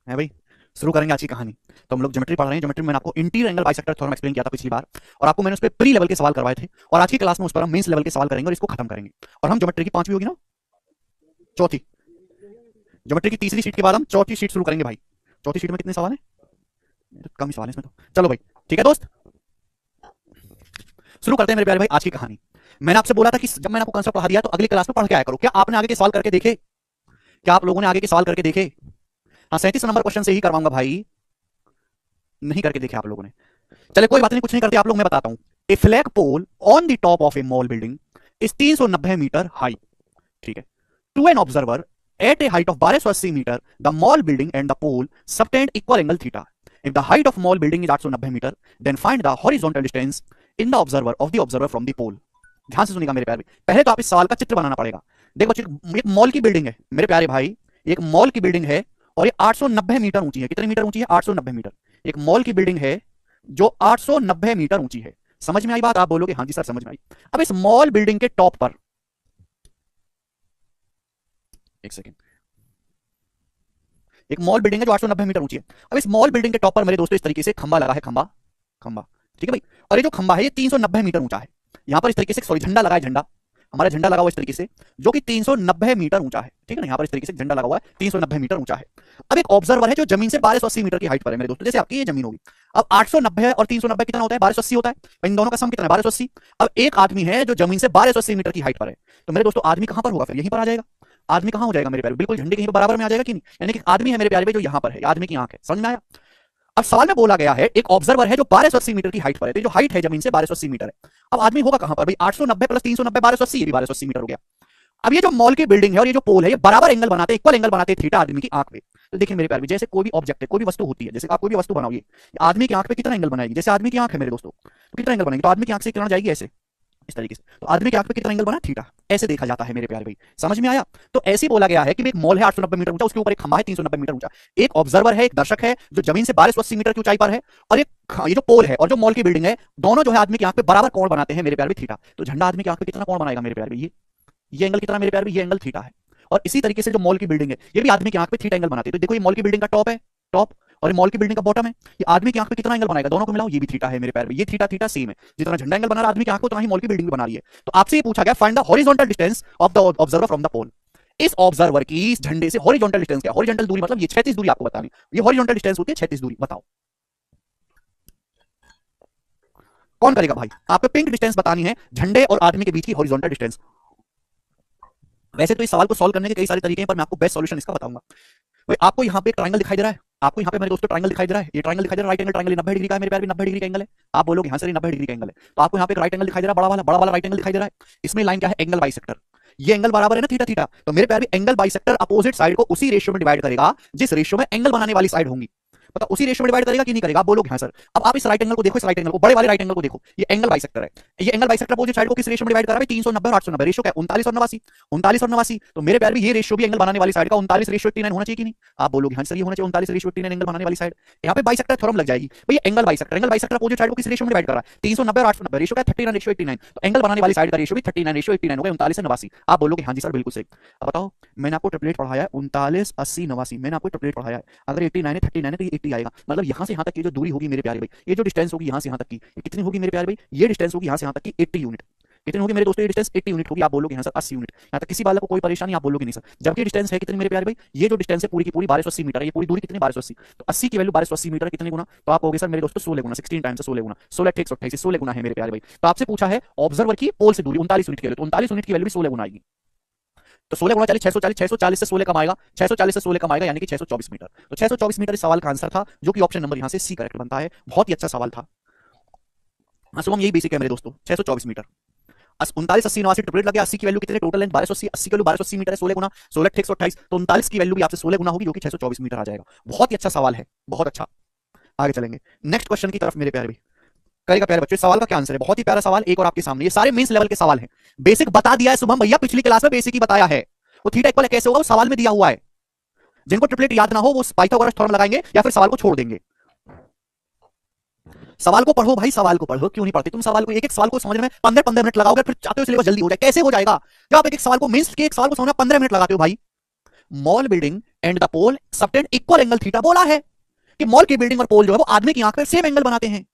है भाई। शुरू करेंगे आज की कहानी। तो हम लोग ज्योमेट्री पढ़ रहे हैं। ज्योमेट्री में मैंने आपको interior angle bisector theorem explain किया था पिछली बार, और आपको मैंने उस पर प्री लेवल के सवाल करवाए थे, और आज की क्लास में उस पर हम मेंस लेवल के सवाल करेंगे और इसको खत्म करेंगे। और हम ज्योमेट्री की पांचवी होगी ना, चौथी, ज्योमेट्री की तीसरी शीट के बाद हम चौथी शीट शुरू करेंगे भाई। चौथी शीट में कितने सवाल हैं? कम ही सवाल है इसमें तो। चलो भाई, ठीक है दोस्त, शुरू करते हैं मेरे प्यारे भाई आज की कहानी। मैंने आपसे बोला था कि जब मैंने आपको कंसेप्ट पढ़ा दिया तो अगली क्लास में पढ़ के आया करो। क्या आपने आगे के सवाल करके देखे? क्या आप लोगों ने आगे के सवाल करके देखे? हाँ, 37 नंबर क्वेश्चन से ही करवाऊंगा भाई। नहीं करके देखे आप लोगों ने? चले कोई बात नहीं, कुछ नहीं करते आप लोग, मैं बताता हूं। A flag pole on the top of a mall building is 390 metre high. ठीक है। To an observer at a height of 1280 metre the mall building and the pole subtend equal angle theta. If the height of mall building is 890 metre then find the horizontal distance in the observer from the pole. ध्यान से सुनिएगा मेरे प्यारे। पहले तो आप इस सवाल का चित्र बनाना पड़ेगा। देखो, एक मॉल की बिल्डिंग है मेरे प्यारे भाई, एक मॉल की बिल्डिंग है और ये 890 मीटर ऊंची है। कितने मीटर ऊंची है? 890 मीटर। एक मॉल की बिल्डिंग है जो 890 मीटर ऊंची है। समझ में आई बात? आप बोलोगे हाँ जी सर समझ में आई। अब इस मॉल बिल्डिंग के टॉप पर, एक सेकेंड, एक मॉल बिल्डिंग है जो 890 मीटर ऊंची है। अब इस मॉल बिल्डिंग के टॉप पर मेरे दोस्तों इस तरीके से खंबा लगा है, खंबा, खंबा, ठीक है भाई। और ये जो खंबा है ये 390 मीटर ऊंचा है। यहां पर इस तरीके से, सॉरी, झंडा लगा है, झंडा, हमारा झंडा लगा हुआ इस तरीके से, जो कि 390 मीटर ऊंचा है। ठीक है ना, यहां पर इस तरीके से झंडा लगा हुआ है, 390 मीटर ऊंचा है। अब एक ऑब्जर्वर है जो जमीन से 1280 मीटर की हाइट पर है मेरे दोस्तों, जैसे आपकी ये जमीन होगी। अब 890 और 390 कितना होता है? 1280 होता है। इन दोनों का सम कितना है? 1280। अब एक आदमी है जो जमीन से 1280 मीटर की हाइट पर है, तो मेरे दोस्तों आदमी कहां पर होगा? फिर यहीं पर आ जाएगा। आदमी कहां हो जाएगा मेरे प्यारे? बिल्कुल झंडे के बराबर में आ जाएगा कि नहीं? यानी कि आदमी है मेरे प्यारे भाई जो यहां पर है, आदमी की आंख है। समझ में आया? अब सवाल में बोला गया है एक ऑब्जर्वर है जो 1280 मीटर की हाइट पर है, तो जो हाइट है जमीन से 1280 मीटर है। अब आदमी होगा कहां पर भाई? 890 प्लस 390 1280, ये भी 1280 मीटर हो गया। अब ये जो मॉल की बिल्डिंग है और ये जो पोल है, ये बराबर एंगल बनाते हैं, इक्वल एंगल बनाते हैं थीटा आदमी की आंख पे। तो देखिए मेरे प्यारे, जैसे कोई भी ऑब्जेक्ट है, कोई भी वस्तु होती है, जैसे आप कोई भी वस्तु बनाओगे, आदमी की आंख पे कितना एंगल बनाएगी? जैसे आदमी की आंख है मेरे दोस्तों, तो कितना एंगल बनाएगी? तो आदमी की आंख से किरण जाएगी ऐसे, इस तरीके से, तो आदमी के आंख पे कितना एंगल बना? थीटा। ऐसे देखा जाता है मेरे प्यारे भाई। समझ में आया? तो ऐसे ही बोला गया है कि एक मॉल है 890 मीटर ऊंचा, उसके ऊपर एक खंबा है 390 मीटर ऊंचा, एक ऑब्जर्वर है, एक दर्शक है जो जमीन से 1280 मीटर की ऊंचाई पर है, और ये जो पोल है और जो मॉल की बिल्डिंग है, दोनों जो है आदमी की आंख पे बराबर कोण बनाते हैं मेरे प्यारे भाई, थीटा। तो झंडा आदमी की आंख पे कितना कोण बनाएगा मेरे प्यारे भाई? ये एंगल कितना मेरे प्यारे भाई? ये एंगल थीटा है। और इसी तरीके से जो मॉल की बिल्डिंग है ये भी आदमी की आंख पे थीटा एंगल बनाती है। तो देखो, ये मॉल की बिल्डिंग का टॉप है, टॉप, और ये मॉल की बिल्डिंग का बॉटम है। ये आदमी की आंख पे कितना एंगल बनाएगा? दोनों को मिलाओ, ये भी थीटा है मेरे प्यारे भाई। ये थीटा थीटा सेम है। जितना झंडा एंगल बना रहा आदमी की आंख को, उतना ही मॉल की बिल्डिंग भी बना रही है। तो आपसे ये पूछा गया find the horizontal distance of the observer from the pole. इस ऑब्जर्वर की इस झंडे से हॉरिजॉन्टल डिस्टेंस क्या? हॉरिजॉन्टल दूरी मतलब ये 36 दूरी आपको बतानी। ये हॉरिजॉन्टल डिस्टेंस होती है 36 दूरी। बताओ कौन करेगा भाई? आपको पिंक डिस्टेंस बतानी है, झंडे और आदमी के बीच की हॉरिजॉन्टल डिस्टेंस। वैसे तो इस सवाल को सॉल्व करने के कई सारे तरीके हैं, पर मैं आपको बेस्ट सॉल्यूशन इसका बताऊंगा। भाई आपको यहाँ पे एक ट्रायंगल दिखाई दे रहा है, आपको यहाँ पे मेरे दोस्तों ट्रायंगल दिखाई दे रहा है, ये ट्रायंगल दिखाई दे रहा है, राइट एंगल ट्रायंगल 90 डिग्री का है मेरे प्यार भी, 90 डिग्री का एंगल है। आप बोलोगे यहाँ से 90 डिग्री का एंगल है, तो आपको यहाँ पे एक राइट एंगल दिखाई दे रहा है, बड़ा वाला राइट एंगल दिखाई दे रहा है। इसमें लाइन क्या है? Angle bisector. ये एंगल बराबर है ना थीटा थीटा, तो मेरे प्यार भी एंगल बाइसेक्टर अपोजिट साइड को उसी रेशियो में डिवाइड करेगा जिस रेशियो में एंगल बनाने वाली साइड होंगी। पता उसी रेशियो में डिवाइड करेगा कि नहीं करेगा? आप बोलोगे हाँ सर। अब आप इस राइट एंगल को देखो, इस राइट एंगल को, बड़े वाले राइट एंगल को देखो, ये एंगल बाइसेक्टर है। ये एंगल बाइसेक्टर अपोजिट साइड को किस रेशियो में डिवाइड कर रहा है? 390 और 890। रेशियो क्या है? 39 और 89। 39 और 89, तो मेरे प्यार भी ये रेशियो भी एंगल बनाने वाली साइड का 39 रेशियो 89 होना चाहिए कि नहीं? आप बोलोगे हाँ सर ये होना चाहिए 39 रेशियो 89 एंगल बनाने वाली साइड। यहाँ पे बाइसेक्टर थ्योरम लग जाएगी भाई। एंगल बाइसेक्टर अपोजिट साइड को किस रेशियो में डिवाइड कर रहा है? 390 और 890। रेशियो क्या है? 39 रेशियो 89। तो एंगल बनाने वाली साइड का रेशियो भी 39 रेशियो 89 हो गया, 39 से 89। आप बोलोगे हाँ जी सर बिल्कुल सही। अब बताओ, मैंने आपको ट्रिपलेट पढ़ाया है 39 80 89, मैंने आपको ट्रिपलेट पढ़ाया है। अगर 89 है 39 है तो ये 80 आएगा। मतलब यहाँ से यहाँ तक की जो दूरी होगी मेरे प्यारे भाई, ये जो डिस्टेंस होगी यहाँ से यहाँ तक की, ये कितनी होगी मेरे प्यारे भाई? ये डिस्टेंस होगी यहाँ से यहाँ तक की 80 यूनिट। कितनी होगी मेरे दोस्तों? ये डिस्टेंस 80 यूनिट होगी। आप बोलोगे यहाँ सर 80 यूनिट। यहाँ तक किसी वाले को कोई परेशानी? आप बोलोगे नहीं सर। जबकि डिस्टेंस है कितनी मेरे प्यारे भाई? ये जो डिस्टेंस है पूरी की पूरी 1280 मीटर है। ये पूरी दूरी कितनी? 1280। तो 80 की वैल्यू 1280 मीटर कितने गुना? तो आप कहोगे सर मेरे दोस्तों 16 गुना, 16 टाइम्स 16 गुना, 16 1 28, 16 गुना है मेरे प्यारे भाई। तो आपसे पूछा है ऑब्जर्वर की पोल से दूरी 39 यूनिट के लिए, तो 39 यूनिट की वैल्यू भी 16 गुना आएगी। तो 16 गुणा 40, 640, 640 से 16 कम आएगा, 640 से 16 कम आएगा, यानी कि 624 मीटर। तो 624 मीटर इस सवाल का आंसर था, जो कि ऑप्शन नंबर यहां से सी करेक्ट बनता है। बहुत ही अच्छा सवाल था। हाँ शुभम, यही बेसिक है मेरे दोस्तों, 624 मीटर। 39 80 89 ट्रिपलेट लग गया। 80 की वैल्यू कितनी? टोटल लेंथ 1280, 80 की वैल्यू 1280 मीटर है, 16 गुना 16 128, तो 39 की वैल्यू भी आपसे 16 गुना होगी, जो कि 624 मीटर आ जाएगा। बहुत ही अच्छा सवाल है, बहुत अच्छा। आगे चलेंगे नेक्स्ट क्वेश्चन की तरफ मेरे प्यारे भी। करेगा प्यारे बच्चों, सवाल का क्या आंसर है? बहुत ही प्यारा सवाल, एक और आपके सामने। ये सारे मेंस लेवल के सवाल हैं। बेसिक बता दिया है शुभम भैया, पिछली क्लास में बेसिक ही बताया है। वो थीटा इक्वल कैसे होगा वो सवाल में दिया हुआ है। जिनको ट्रिपलेट याद ना हो वो पाइथागोरस थ्योरम लगाएंगे या फिर सवाल को छोड़ देंगे। सवाल को पढ़ो भाई, सवाल को पढ़ो। क्यों नहीं पढ़ते तुम? सवाल को, एक एक सवाल को समझने में 15-15 मिनट लगाओगे, फिर चाहते हो सिलेबस जल्दी हो जाए। कैसे हो जाएगा जब आप एक एक सवाल को, मेंस के एक सवाल को समझना 15 मिनट लगाते हो भाई? Mall building and the pole subtend equal angle theta बोला है कि मॉल की बिल्डिंग और पोल जो है वो आदमी की आंख पे सेम एंगल बनाते हैं।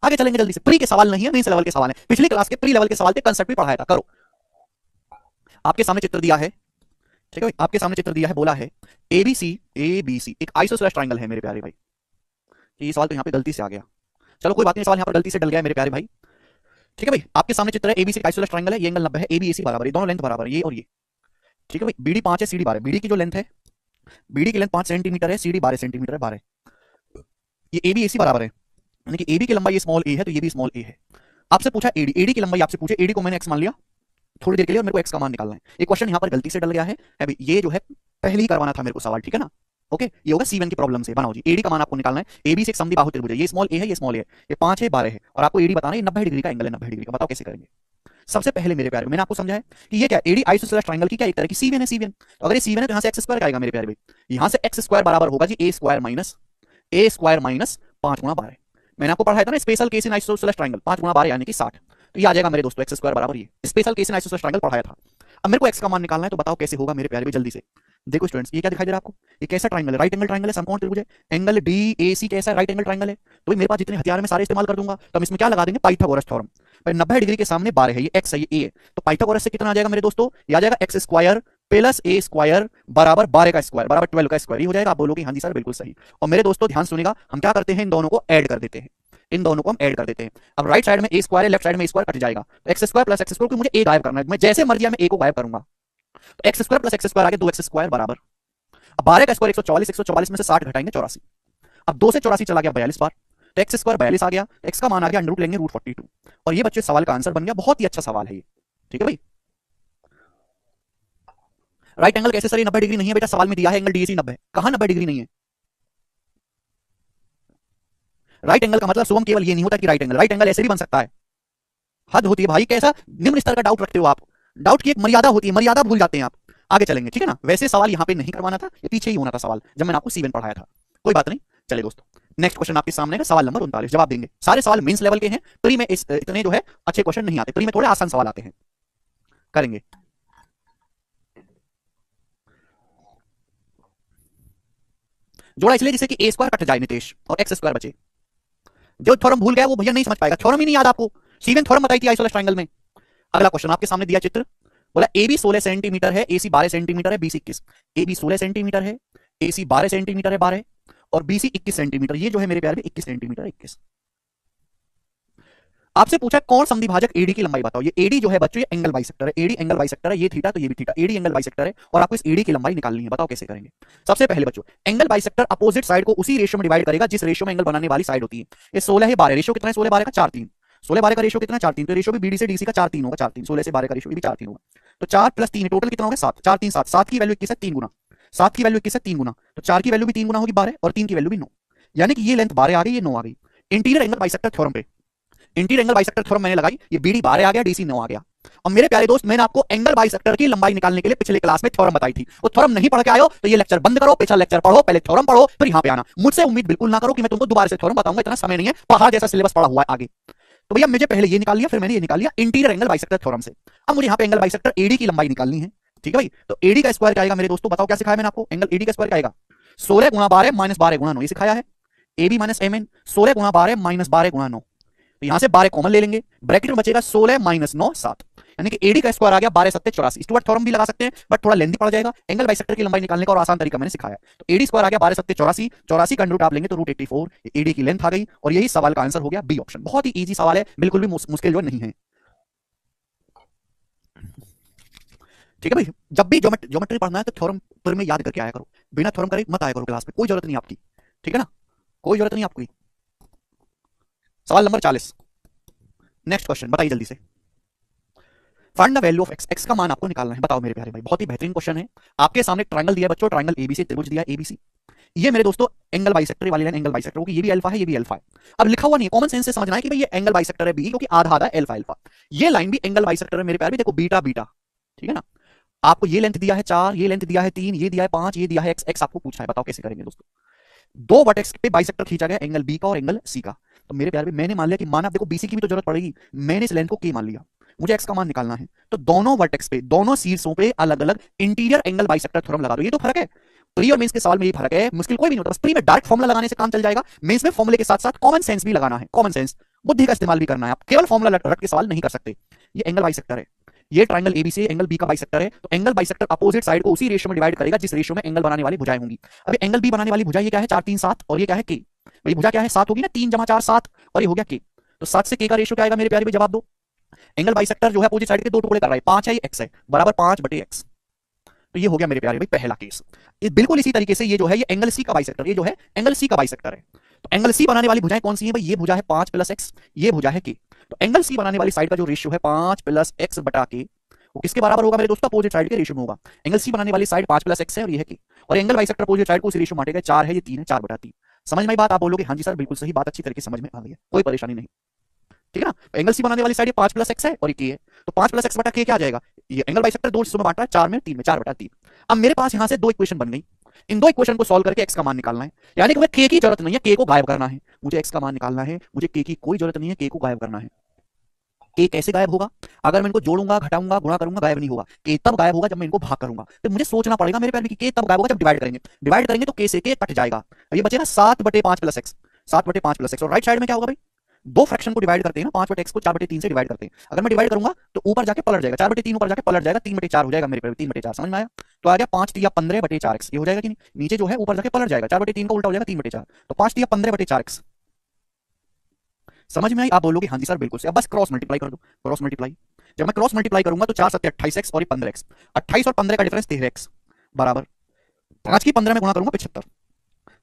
आगे चलेंगे जल्दी से, प्री के सवाल नहीं है, मेंस लेवल के सवाल है। पिछली क्लास के प्री लेवल के सवाल थे, कंसेप्ट भी पढ़ाया था। करो, आपके सामने चित्र दिया है, ठीक है भाई, आपके सामने चित्र दिया है, बोला है एबीसी एक आइसोसेलेस ट्रायंगल है मेरे प्यारे भाई। ये सवाल तो यहाँ पे गलती से आ गया, चलो कोई बात नहीं, सवाल यहाँ पर गलती से डल गया मेरे प्यारे भाई। ठीक है भाई, आपके सामने चित्र है एबीसी आइसोसेलेस ट्रायंगल है, ये एंगल 90 है, एबीसी बराबर है, दोनों लेंथ बराबर है, ये और ये। ठीक है भाई, बीडी 5 है, सीडी 12 है। बीडी की जो लेंथ है, बीडी की लेंथ 5 सेंटीमीटर है, सीडी 12 सेंटीमीटर है, 12। ये एबी एसी बराबर है, यानी कि एबी की लंबाई स्मॉल ए है तो ये भी स्मॉल ए है। आपसे पूछा एडी, एडी की लंबाई आपसे पूछे, एडी को मैंने एक्स मान लिया थोड़ी देर के लिए और मेरे को एक्स का मान निकालना है। ये क्वेश्चन यहाँ पर गलती से डल गया है भाई, ये जो है पहले ही करवाना था मेरे को सवाल, ठीक है ना। ओके, ये होगा C1 की प्रॉब्लम से। बनाओ जी, एडी का मान आपको निकालना है। एबी से एक समद्विबाहु त्रिभुज है, ये स्मॉल ए है, ये स्मॉल ए है, ये 5 है, 12 है, और आपको एडी बताना है 90 डिग्री का एंगल है, 90 डिग्री का। बताओ कैसे करेंगे। सबसे पहले मेरे प्यारे मैंने आपको समझाया कि ये क्या एडी आइसोसेलेस ट्रायंगल की क्या एक तरह की C1 है, C1। तो अगर ये C1 है तो यहाँ से एक्स स्क्वायर आएगा मेरे प्यारे भाई, यहाँ से एक्स स्क्वायर बराबर होगा जी ए स्क्वायर माइनस 5 गुणा 12। मैंने आपको पढ़ाया था ना special case in isosceles triangle, 5 गुणा 12 यानी कि 60। तो ये आ जाएगा मेरे दोस्तों एक्स स्क्वायर बराबर, ये special case in isosceles triangle पढ़ाया था। अब मेरे को एक्स का मान निकालना है, तो बताओ कैसे होगा मेरे प्यारे भाई, जल्दी से। देखो स्टूडेंट्स, ये क्या दिखाई दे रहा है आपको, ये कैसा ट्रायंगल है, राइट एंगल ट्रायंगल है, समकोण त्रिभुज है, एंगल DAC कैसा है, राइट एंगल ट्रायंगल है। तो मेरे पास जितने हथियार मैं सारे इस्तेमाल कर दूंगा, तो हम इसमें क्या लगा देंगे, पाइथागोरस थ्योरम। भाई 90 डिग्री के सामने 12 है, ये एक्स है, ये ए है, तो पाइथागोरस से कितना आ जाएगा मेरे दोस्तों, ये आ जाएगा एक्स स्क्वायर प्लस ए स्क्वायर बराबर 12 का स्क्वायर बराबर 12 का स्क्वायर। ये हो जाएगा। आप बोलोगे हाँ जी सर बिल्कुल सही। और मेरे दोस्तों ध्यान सुनिएगा, हम क्या करते हैं, इन दोनों को ऐड कर देते हैं, इन दोनों को हम ऐड कर देते हैं। अब राइट साइड में ए स्क्वायर है, लेफ्ट साइड में स्क्वायर कट जाएगा, तो x square plus x square, क्योंकि मुझे ए गायब करना है, मैं जैसे मर्जी मैं ए को गायब करूंगा, तो x square plus x square आगे 2x स्क्वायर बराबर, अब 12 का स्क्वायर 144, 144 में से 60 घटाएंगे 84। अब 2 से 84 चला गया 42 बार, तो एक्स स्क्वायर 42 आ गया, एक्स का मान आ गया अंडर रूट लेंगे √42। और ये बच्चे सवाल का आंसर बन गया। बहुत ही अच्छा सवाल है ये, ठीक है भाई। राइट एंगल कैसे सर, ये 90 डिग्री नहीं है बेटा, सवाल में दिया है एंगल DAC 90 है, कहां 90 डिग्री नहीं है। राइट एंगल का मतलब शुभम केवल ये नहीं होता कि राइट एंगल ऐसे भी बन सकता है। हद होती है भाई, कैसा निम्न स्तर का डाउट रखते हो आप, डाउट की एक मर्यादा होती है, मर्यादा भूल जाते हैं आप। आगे चलेंगे, ठीक है ना। वैसे सवाल यहां पे नहीं करवाना था, ये पीछे ही होना था सवाल, जब मैंने आपको C1 पढ़ाया था। कोई बात नहीं, चले दोस्तों, नेक्स्ट क्वेश्चन आपके सामने है, सवाल नंबर 39। जवाब देंगे, सारे सवाल मेंस लेवल के हैं, प्री में इतने जो है अच्छे क्वेश्चन नहीं आते, प्री में थोड़े आसान सवाल आते हैं, करेंगे। जोड़ा इसलिए जिससे कि ए स्क्वायर कट जाए नितेश, और एक्स स्क्वायर बचे। जो थ्योरम भूल गया वो भैया नहीं समझ पाएगा, थ्योरम ही नहीं याद आपको, C1 थ्योरम बताई थी आइसोसेलेस ट्रायंगल में। अगला क्वेश्चन आपके सामने दिया चित्र, बोला AB 16 सेंटीमीटर है, AC 12 सेंटीमीटर है, BC 21। AB 16 सेंटीमीटर है, AC 12 सेंटीमीटर है, 12, और BC 21 सेंटीमीटर। ये जो है मेरे प्यारे 21 सेंटीमीटर, 21। आपसे पूछा कौन समद्विभाजक AD की लंबाई बताओ। ये AD जो है बच्चों, ये एंगल बाइसेक्टर है, AD एंगल बाइसेक्टर है, ये थीटा तो ये भी थीटा, AD एंगल बाइसेक्टर है, और आपको इस AD की लंबाई निकालनी है। बताओ कैसे करेंगे। सबसे पहले बच्चों, एंगल बाइसेक्टर अपोजिट साइड को उसी रेशियो में डिवाइड करेगा जिस रेशियो में एंगल बनाने वाली साइड होती है। ये 16 है 12, रेशियो कितना है 16 12 का 4 3, 16 12 का रेशियो कितना 4 3, तो रेशियो भी BD से DC का 4 3 होगा, 4 3, 16 से 12 का रेशियो भी 4 3 होगा, तो 4 + 3 टोटल कितना होगा 7, 4 3 7, 7 की वैल्यू 21 है 3 गुना, 7 की वैल्यू 21 है 3 गुना, तो 4 की वैल्यू भी 3 गुना होगी 12, और 3 की वैल्यू भी 9, यानी कि ये लेंथ 12 आ गई, ये 9 आ गई। इंटीरियर एंगल बाइसेक्टर थ्योरम पे, इंटीरियर एंगल बाइसेक्टर थ्योरम मैंने लगाई, ये BD 12 आ गया, DC 9 आ गया। और मेरे प्यारे दोस्त, मैंने आपको एंगल बाइसेक्टर की लंबाई निकालने के लिए पिछले क्लास में थ्योरम बताई थी, वो थ्योरम नहीं पढ़ के आयो तो ये लेक्चर बंद करो, पिछला लेक्चर पढ़ो, पहले थ्योरम पढ़ो, फिर यहां पे आना। मुझसे उम्मीद बिल्कुल ना करो कि मैं तुमको दोबारा से थ्योरम बताऊंगा, इतना समय नहीं है, पहाड़ जैसा सिलेबस पढ़ा हुआ है आगे। तो भैया मुझे पहले ये निकाल लिया, फिर मैंने ये निकाल लिया इंटीरियर एंगल बाइसेक्टर थ्योरम से। अब मुझे यहाँ पे एंगल बाइसेक्टर AD की लंबाई निकालनी है, ठीक है भाई। तो AD का स्क्वायर क्या आएगा मेरे दोस्तों, बताओ क्या सिखाया मैंने आपको, एंगल AD का स्क्वायर क्या आएगा 16 गुणा 12 माइनस 12 गुणा 9, ये सिखाया है। AB माइनस MN 16 गुणा 12 माइनस 12 गुणा 9, तो यहां से 12 कॉमन ले लेंगे, ब्रैकेट में बचेगा 16 माइनस 9 7, यानी कि AD का स्क्वायर आ गया 12 7 84। स्टुअर्ट थ्योरम भी लगा सकते हैं, बट थोड़ा लेंथी पड़ जाएगा। एंगल बाइसेक्टर की लंबाई निकालने का और आसान तरीका मैंने सिखाया। तो AD स्क्वायर आ गया 12 7 84, 84 का अंडर रूट आप लेंगे तो √84, AD की लेंथ आ गई, और यही सवाल का आंसर हो गया बी ऑप्शन। बहुत ही इजी सवाल है, बिल्कुल भी मुश्किल जो नहीं है, ठीक है भाई। जब भी ज्योमेट्री पढ़ना है तो थ्योरम पर में याद करके आया करो, बिना थ्योरम करे मत आया करो क्लास में, कोई जरूरत नहीं आपकी, ठीक है ना, कोई जरूरत नहीं आपकी। सवाल नंबर 40, नेक्स्ट क्वेश्चन बताइए जल्दी से। Find the value of x, x का मान आपको निकालना है। बताओ मेरे प्यारे भाई, बहुत ही बेहतरीन क्वेश्चन है। आपके सामने ट्रायंगल दिया है बच्चों, ट्रायंगल ABC, त्रिभुज दिया है ABC। ये मेरे दोस्तों एंगल बाइसेक्टर वाली लाइन एंगल बाइसेक्टर होगी, ये भी अल्फा है, ये भी अल्फा है। अब लिखा हुआ नहीं है, कॉमन सेंस से समझना है कि भाई ये एंगल बाइसेक्टर है B, क्योंकि आधा आधा अल्फा अल्फा। ये लाइन भी एंगल बाइसेक्टर है मेरे प्यारे, देखो बीटा बीटा, ठीक है ना। आपको ये लेंथ दिया है 4, ये लेंथ दिया है 3, ये दिया है 5, ये दिया है x, x आपको पूछा है। बताओ कैसे करेंगे दोस्तों। दो वर्टेक्स पे बाइसेक्टर खींचा गया, एंगल B का और एंगल C का। तो मेरे प्यारे मैंने मान लिया कि माना, देखो BC की भी तो जरूरत पड़ेगी, मैंने इस लेंथ को K मान लिया। मुझे एक्स का मान निकालना है, तो दोनों वर्टेक्स पे, दोनों शीर्षों पे अलग अलग इंटीरियर एंगल बाइसेक्टर थ्योरम लगा दो। ये तो फर्क है, प्री और मेंस के सवाल में ये फर्क है, मुश्किल कोई भी नहीं होता। बस प्री में डायरेक्ट फॉर्मुला लगाने से काम चल जाएगा, मेंस में फॉर्मुले के साथ साथ कॉमन सेंस भी लगाना है, कॉमन सेंस, बुद्धि का इस्तेमाल भी करना है। आप केवल फॉर्मुला रट के सवाल नहीं कर सकते। ये एंगल बाइसेक्टर है, ये ट्रायंगल एबीसी एंगल बी का बाइसेक्टर है, तो एंगल बाइसेक्टर अपोजिट साइड को उसी रेशियो में डिवाइड करेगा जिस रेशियो में एंगल बनाने वाली भुजाएं होंगी। अभी एंगल बी बनाने वाली भुजा ये क्या है, 4 3 7, और ये क्या है के। भाई भुजा क्या है, 7 होगी ना, 3 जमा 4 7, और ये हो गया के। तो 7 से के का रेशियो क्या आएगा मेरे प्यारे भाई, जवाब दो। एंगल बाइसेक्टर जो है अपोजिट साइड के दो टुकड़े कर रहा है, 5 है, ये x है, बराबर 5/x। तो ये हो गया मेरे प्यारे भाई पहला केस। बिल्कुल इसी तरीके से ये जो है, ये एंगल सी का बाइसेक्टर, ये जो है एंगल सी का बाइसेक्टर है। तो एंगल सी बनाने वाली भुजाएं कौन सी है भाई, ये भुजा है 5 + x, ये भुजा है के। तो एंगल सी बनाने वाली साइड का जो रेशियो है 5 + x बटा के, वो किसके बराबर होगा मेरे दोस्तों, अपोजिट साइड के रेशियो में होगा। एंगल सी बनाने वाली साइड 5 + x है और ये है के, और एंगल बाइसेक्टर अपोजिट साइड को उस रेशियो में बांटेगा, 4 है, ये 3 है, 4/3। समझ में आई बात? आप बोलोगे हाँ जी सर बिल्कुल सही बात, अच्छी तरीके से समझ में आ गई है, कोई परेशानी नहीं, ठीक है ना। एंगल सी बनाने वाली साइड ये 5 + x है और ये के है, तो 5 + x बटा के क्या आ जाएगा, ये एंगल बाइसेक्टर दो हिस्सों में बांटा है, 4 में 3 में, 4/3। अब मेरे पास यहां से दो इक्वेशन बन गई, इन दो इक्वेशन को सॉल्व करके एक्स का मान निकालना है। यानी कि मुझे के की जरूरत नहीं है, के को गायब करना है, मुझे एक्स का मान निकालना है, मुझे के की कोई जरूरत नहीं है, के को गायब करना है। के कैसे गायब होगा, अगर मैं इनको जोड़ूंगा घटाऊंगा गुणा करूंगा गायब नहीं होगा। के तब गायब होगा जब मैं इनको भाग करूंगा। तो मुझे सोचना पड़ेगा मेरे प्यारे, के तब गायब होगा जब डिवाइड करेंगे, डिवाइड करेंगे तो के से के कट जाएगा, ये बचेगा 7/5 + x, 7/5 + x। और राइट साइड में क्या होगा भाई, दो फ्रैक्शन को डिवाइड करते हैं ना, 5/x को 4/3 से डिवाइड करते हैं। अगर मैं डिवाइड करूंगा तो ऊपर जाके पलट जाएगा, 4/3 ऊपर जाके पलट जाएगा, 3/4 हो जाएगा मेरे प्यारे, 3/4। समझ में आया? तो आ गया 5 × 15/4x, ये हो जाएगा कि नहीं, नीचे जो है ऊपर जाके पलट जाएगा, 4/3 का उल्टा हो जाएगा 3/4, तो 5 × 15/4x। समझ में आई? आप बोलोगे हाँ जी सर बिल्कुल से। अब बस क्रॉस मल्टीप्लाई कर दो, क्रॉस मल्टीप्लाई। जब मैं क्रॉस मल्टीप्लाई करूंगा तो 4 × 7 = 28x और ये 15x, 28 और 15 का डिफरेंस 13x, बराबर 5 की 15 में गुणा करूंगा 75,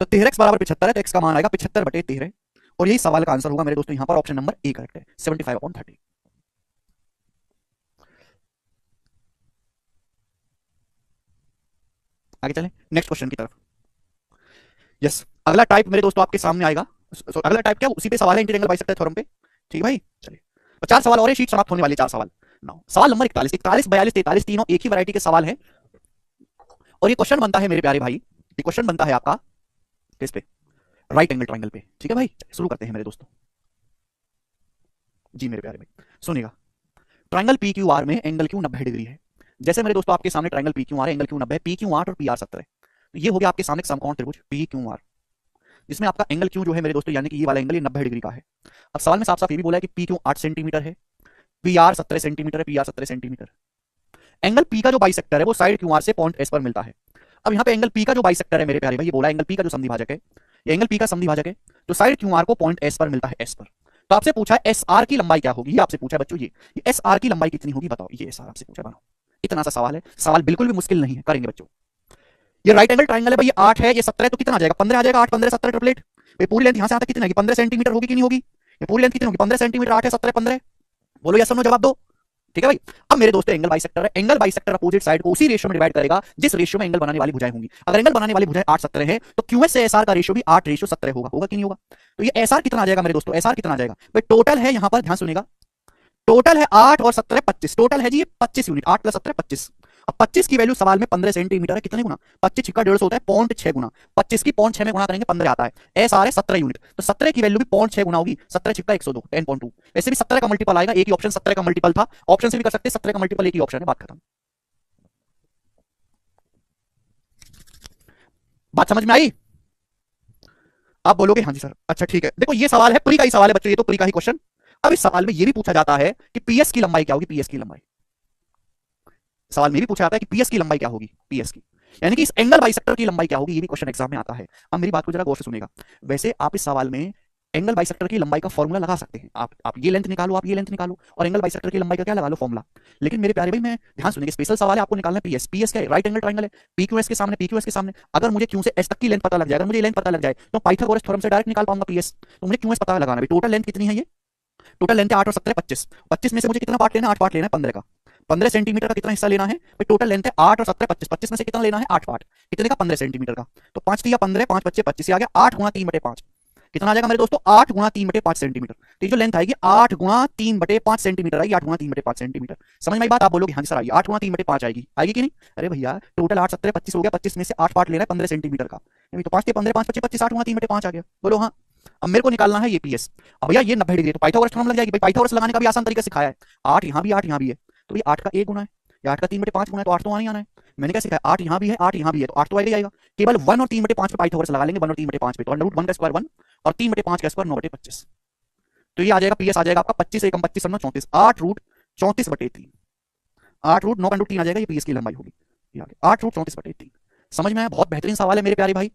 तो 13x बराबर 75 है, तो x का मान आएगा 75/13। और यही सवाल का आंसर होगा मेरे दोस्तों, यहां पर ऑप्शन नंबर ए करेक्ट है, 75/30। आगे चलें नेक्स्ट क्वेश्चन की तरफ। यस, अगला टाइप मेरे दोस्तों आपके सामने आएगा। अगला टाइप क्या, उसी पे सवाल है, इंटीग्रल बाइसेक्टर थ्योरम पे। ठीक है भाई, चलिए 4 सवाल और है, शीट समाप्त होने वाले 4 सवाल। नाउ सवाल नंबर 41, 42, 43 तीनों एक ही वैरायटी के सवाल हैं। और ये क्वेश्चन बनता है मेरे प्यारे भाई, ये क्वेश्चन बनता है आपका किस पे, राइट एंगल ट्रायंगल पे। ठीक है भाई, शुरू करते हैं मेरे दोस्तों। जी मेरे प्यारे भाई सुनिएगा, ट्रायंगल पी क्यू आर में एंगल क्यू 90 डिग्री है। जैसे मेरे दोस्तों आपके सामने ट्रायंगल पी क्यू आर है, एंगल क्यू 90 है, पी क्यू 8 और पी आर 70 है। तो ये हो गया आपके सामने समकोण त्रिभुज पी क्यू आर, जिसमें आपका एंगल क्यू जो है मेरे दोस्तों, यानी कि ये वाला एंगल ये 90 डिग्री का है। अब सवाल में साफ साफ ये भी बोला है कि पी क्यू 8 सेंटीमीटर है, पी आर 17 सेंटीमीटर है, P R 17 centimetre. Angle P का जो बाइसेक्टर है वो साइड क्यू आर से पॉइंट एस पर मिलता है। अब यहाँ पे एंगल पी का जो बाइसेक्टर है मेरे प्यारे भाई, ये बोला एंगल पी का जो समद्विभाजक है, ये एंगल पी का समद्विभाजक है, तो साइड क्यू आर को पॉइंट एस पर मिलता है, एस पर। तो आपसे पूछा है एस आर की लंबाई क्या होगी, ये आपसे पूछा है बच्चों, ये एस आर की लंबाई कितनी होगी बताओ, ये एस आर आपसे पूछा, बनाओ। इतना सा सवाल है, सवाल बिल्कुल भी मुश्किल नहीं है, करेंगे बच्चों। ये राइट एंगल ट्रायंगल है भाई, ये 8 है, ये 17 है, तो कितना आ जाएगा, 15 आ जाएगा, 8 15 17 ट्रिपलेट। भाई पूरी लेंथ यहां से यहां तक कितनी होगी, 15 सेंटीमीटर होगी कि नहीं होगी, ये पूरी लेंथ कितनी होगी, 15 सेंटीमीटर, 8 है 17 15, बोलो यस और नो जवाब दो। ठीक है भाई, अब मेरे दोस्तों एंगल बाइसेक्टर है, एंगल बाइसेक्टर अपोजिट साइड को उसी रेशियो में डिवाइड करेगा जिस रेशियो में एंगल बनाने वाली भुजाएं होंगी। अगर एंगल बनाने वाली भुजाएं 8 17 है, तो क्यूएस से एसआर का रेशियो भी 8:17 होगा, होगा कि नहीं होगा। तो ये एसआर कितना आ जाएगा मेरे दोस्तों, एसआर कितना आ जाएगा भाई, टोटल है यहां पर ध्यान सुनेगा, टोटल है 8 और 17 25, टोटल है जी ये 25 यूनिट, 8 + 17 25। अब 25 की वैल्यू सवाल में 15 सेंटीमीटर है, कितने गुना, 25 छिक्का 150 होता है, 0.6 गुना, 25 की 0.6 में गुणा करेंगे 15 आता है, एस आर है 17 यूनिट, तो 17 की वैल्यू भी 0.6 गुना होगी, 17 छिक्का 102, 10.2। वैसे भी 17 का मल्टीपल आएगा, एक ही ऑप्शन 17 का मल्टीपल था, ऑप्शन से भी कर सकते, 17 का मल्टीपल एक ही ऑप्शन है, बात खत्म। बात समझ में आई? आप बोलोगे हाँ जी सर, अच्छा ठीक है। देखो ये सवाल है, प्री का ही सवाल है बच्चों, ये तो प्री का ही क्वेश्चन। अब इस सवाल में ये भी पूछा जाता है कि पीएस की लंबाई क्या होगी, पीएस की लंबाई, सवाल में भी पूछा जाता है कि पीएस की लंबाई क्या होगी, पीएस की, यानी कि इस एंगल बाइसेक्टर की लंबाई क्या होगी, ये भी क्वेश्चन एग्जाम में आता है। अब मेरी बात को जरा गौर से सुनेगा, वैसे आप इस सवाल में एंगल बाइसेक्टर की लंबाई का फॉर्मूला लगा सकते हैं, आप ये लेंथ निकालो, आप ये लेंथ निकालो, और एंगल बाइसेक्टर की लंबाई का क्या लगा लो फॉर्मूला। लेकिन मेरे प्यारे भाई मैं ध्यान सुनिए, स्पेशल सवाल है, आपको निकालना है पीएस, पीएस क्या है, राइट एंगल ट्रायंगल है, पीक्यूएस के सामने, पीक्यूएस के सामने अगर मुझे क्यू से एस तक की लेंथ पता लग जाए, अगर मुझे ये लेंथ पता लग जाए तो पाइथागोरस थ्योरम से डायरेक्ट निकाल पाऊंगा पीएस। तो मुझे क्यूएस पता लगाना है, टोटल लेंथ कितनी है, ये टोटल लेंथ है 8 और 17 25, 25 में से मुझे कितना पार्ट लेना है, 8 पार्ट लेना है 15 का, 15 सेंटीमीटर का कितना हिस्सा लेना है भाई, टोटल लेंथ है 8 और 17 25, 25 में से कितना लेना है 8 पार्ट, कितने का 15 सेंटीमीटर का, तो 5 × 15 5 × 25 ये आ गया 8 × 3/5, कितना आ जाएगा मेरे दोस्तों 8 × 3/5 सेंटीमीटर। तो ये जो लेंथ आएगी 8 × 3/5 सेंटीमीटर आएगी, 8 × 3/5 सेंटीमीटर। समझ में आई बात? आप बोलोगे हाँ सर आएगी, 8 × 3/5 आएगी, आएगी कि नहीं? अरे भैया टोटल 8 17 25 हो गया, 25 में से 8 पार्ट लेना है 15 सेंटीमीटर का, तो 5 × 15 5 × 25 8 × 3/5 आ गया, बोलो हाँ। अब मेरे को निकालना है ये पीएस। अब भैया ये 90 डिग्री, तो पाइथागोरस थ्योरम लग जाएगी। भाई पाइथागोरस लगाने का भी आसान तरीका सिखाया है। 8 यहाँ भी 8 यहाँ भी है, तो ये 8 का 1 गुना है, या 8 का 3/5 गुना है, तो 8 तो आना ही आना है। मैंने क्या सिखाया, 8 यहाँ भी है 8 यहाँ भी है, तो 8 तो आएगा ही आएगा। केवल 1 और 3/5 पे पाइथागोरस लगा लेंगे, 1 और 3/5 पे, तो √1 का स्क्वायर 1 और 3/5 का स्क्वायर 9/25। तो ये आ जाएगा पीएस, आ जाएगा आपका 25 एकम 25 34, 8√34/3, 8√9/3 आ जाएगा, ये पीएस की लंबाई होगी। 8√34/3। समझ में आया? बहुत बेहतरीन सवाल है मेरे प्यारे भाई।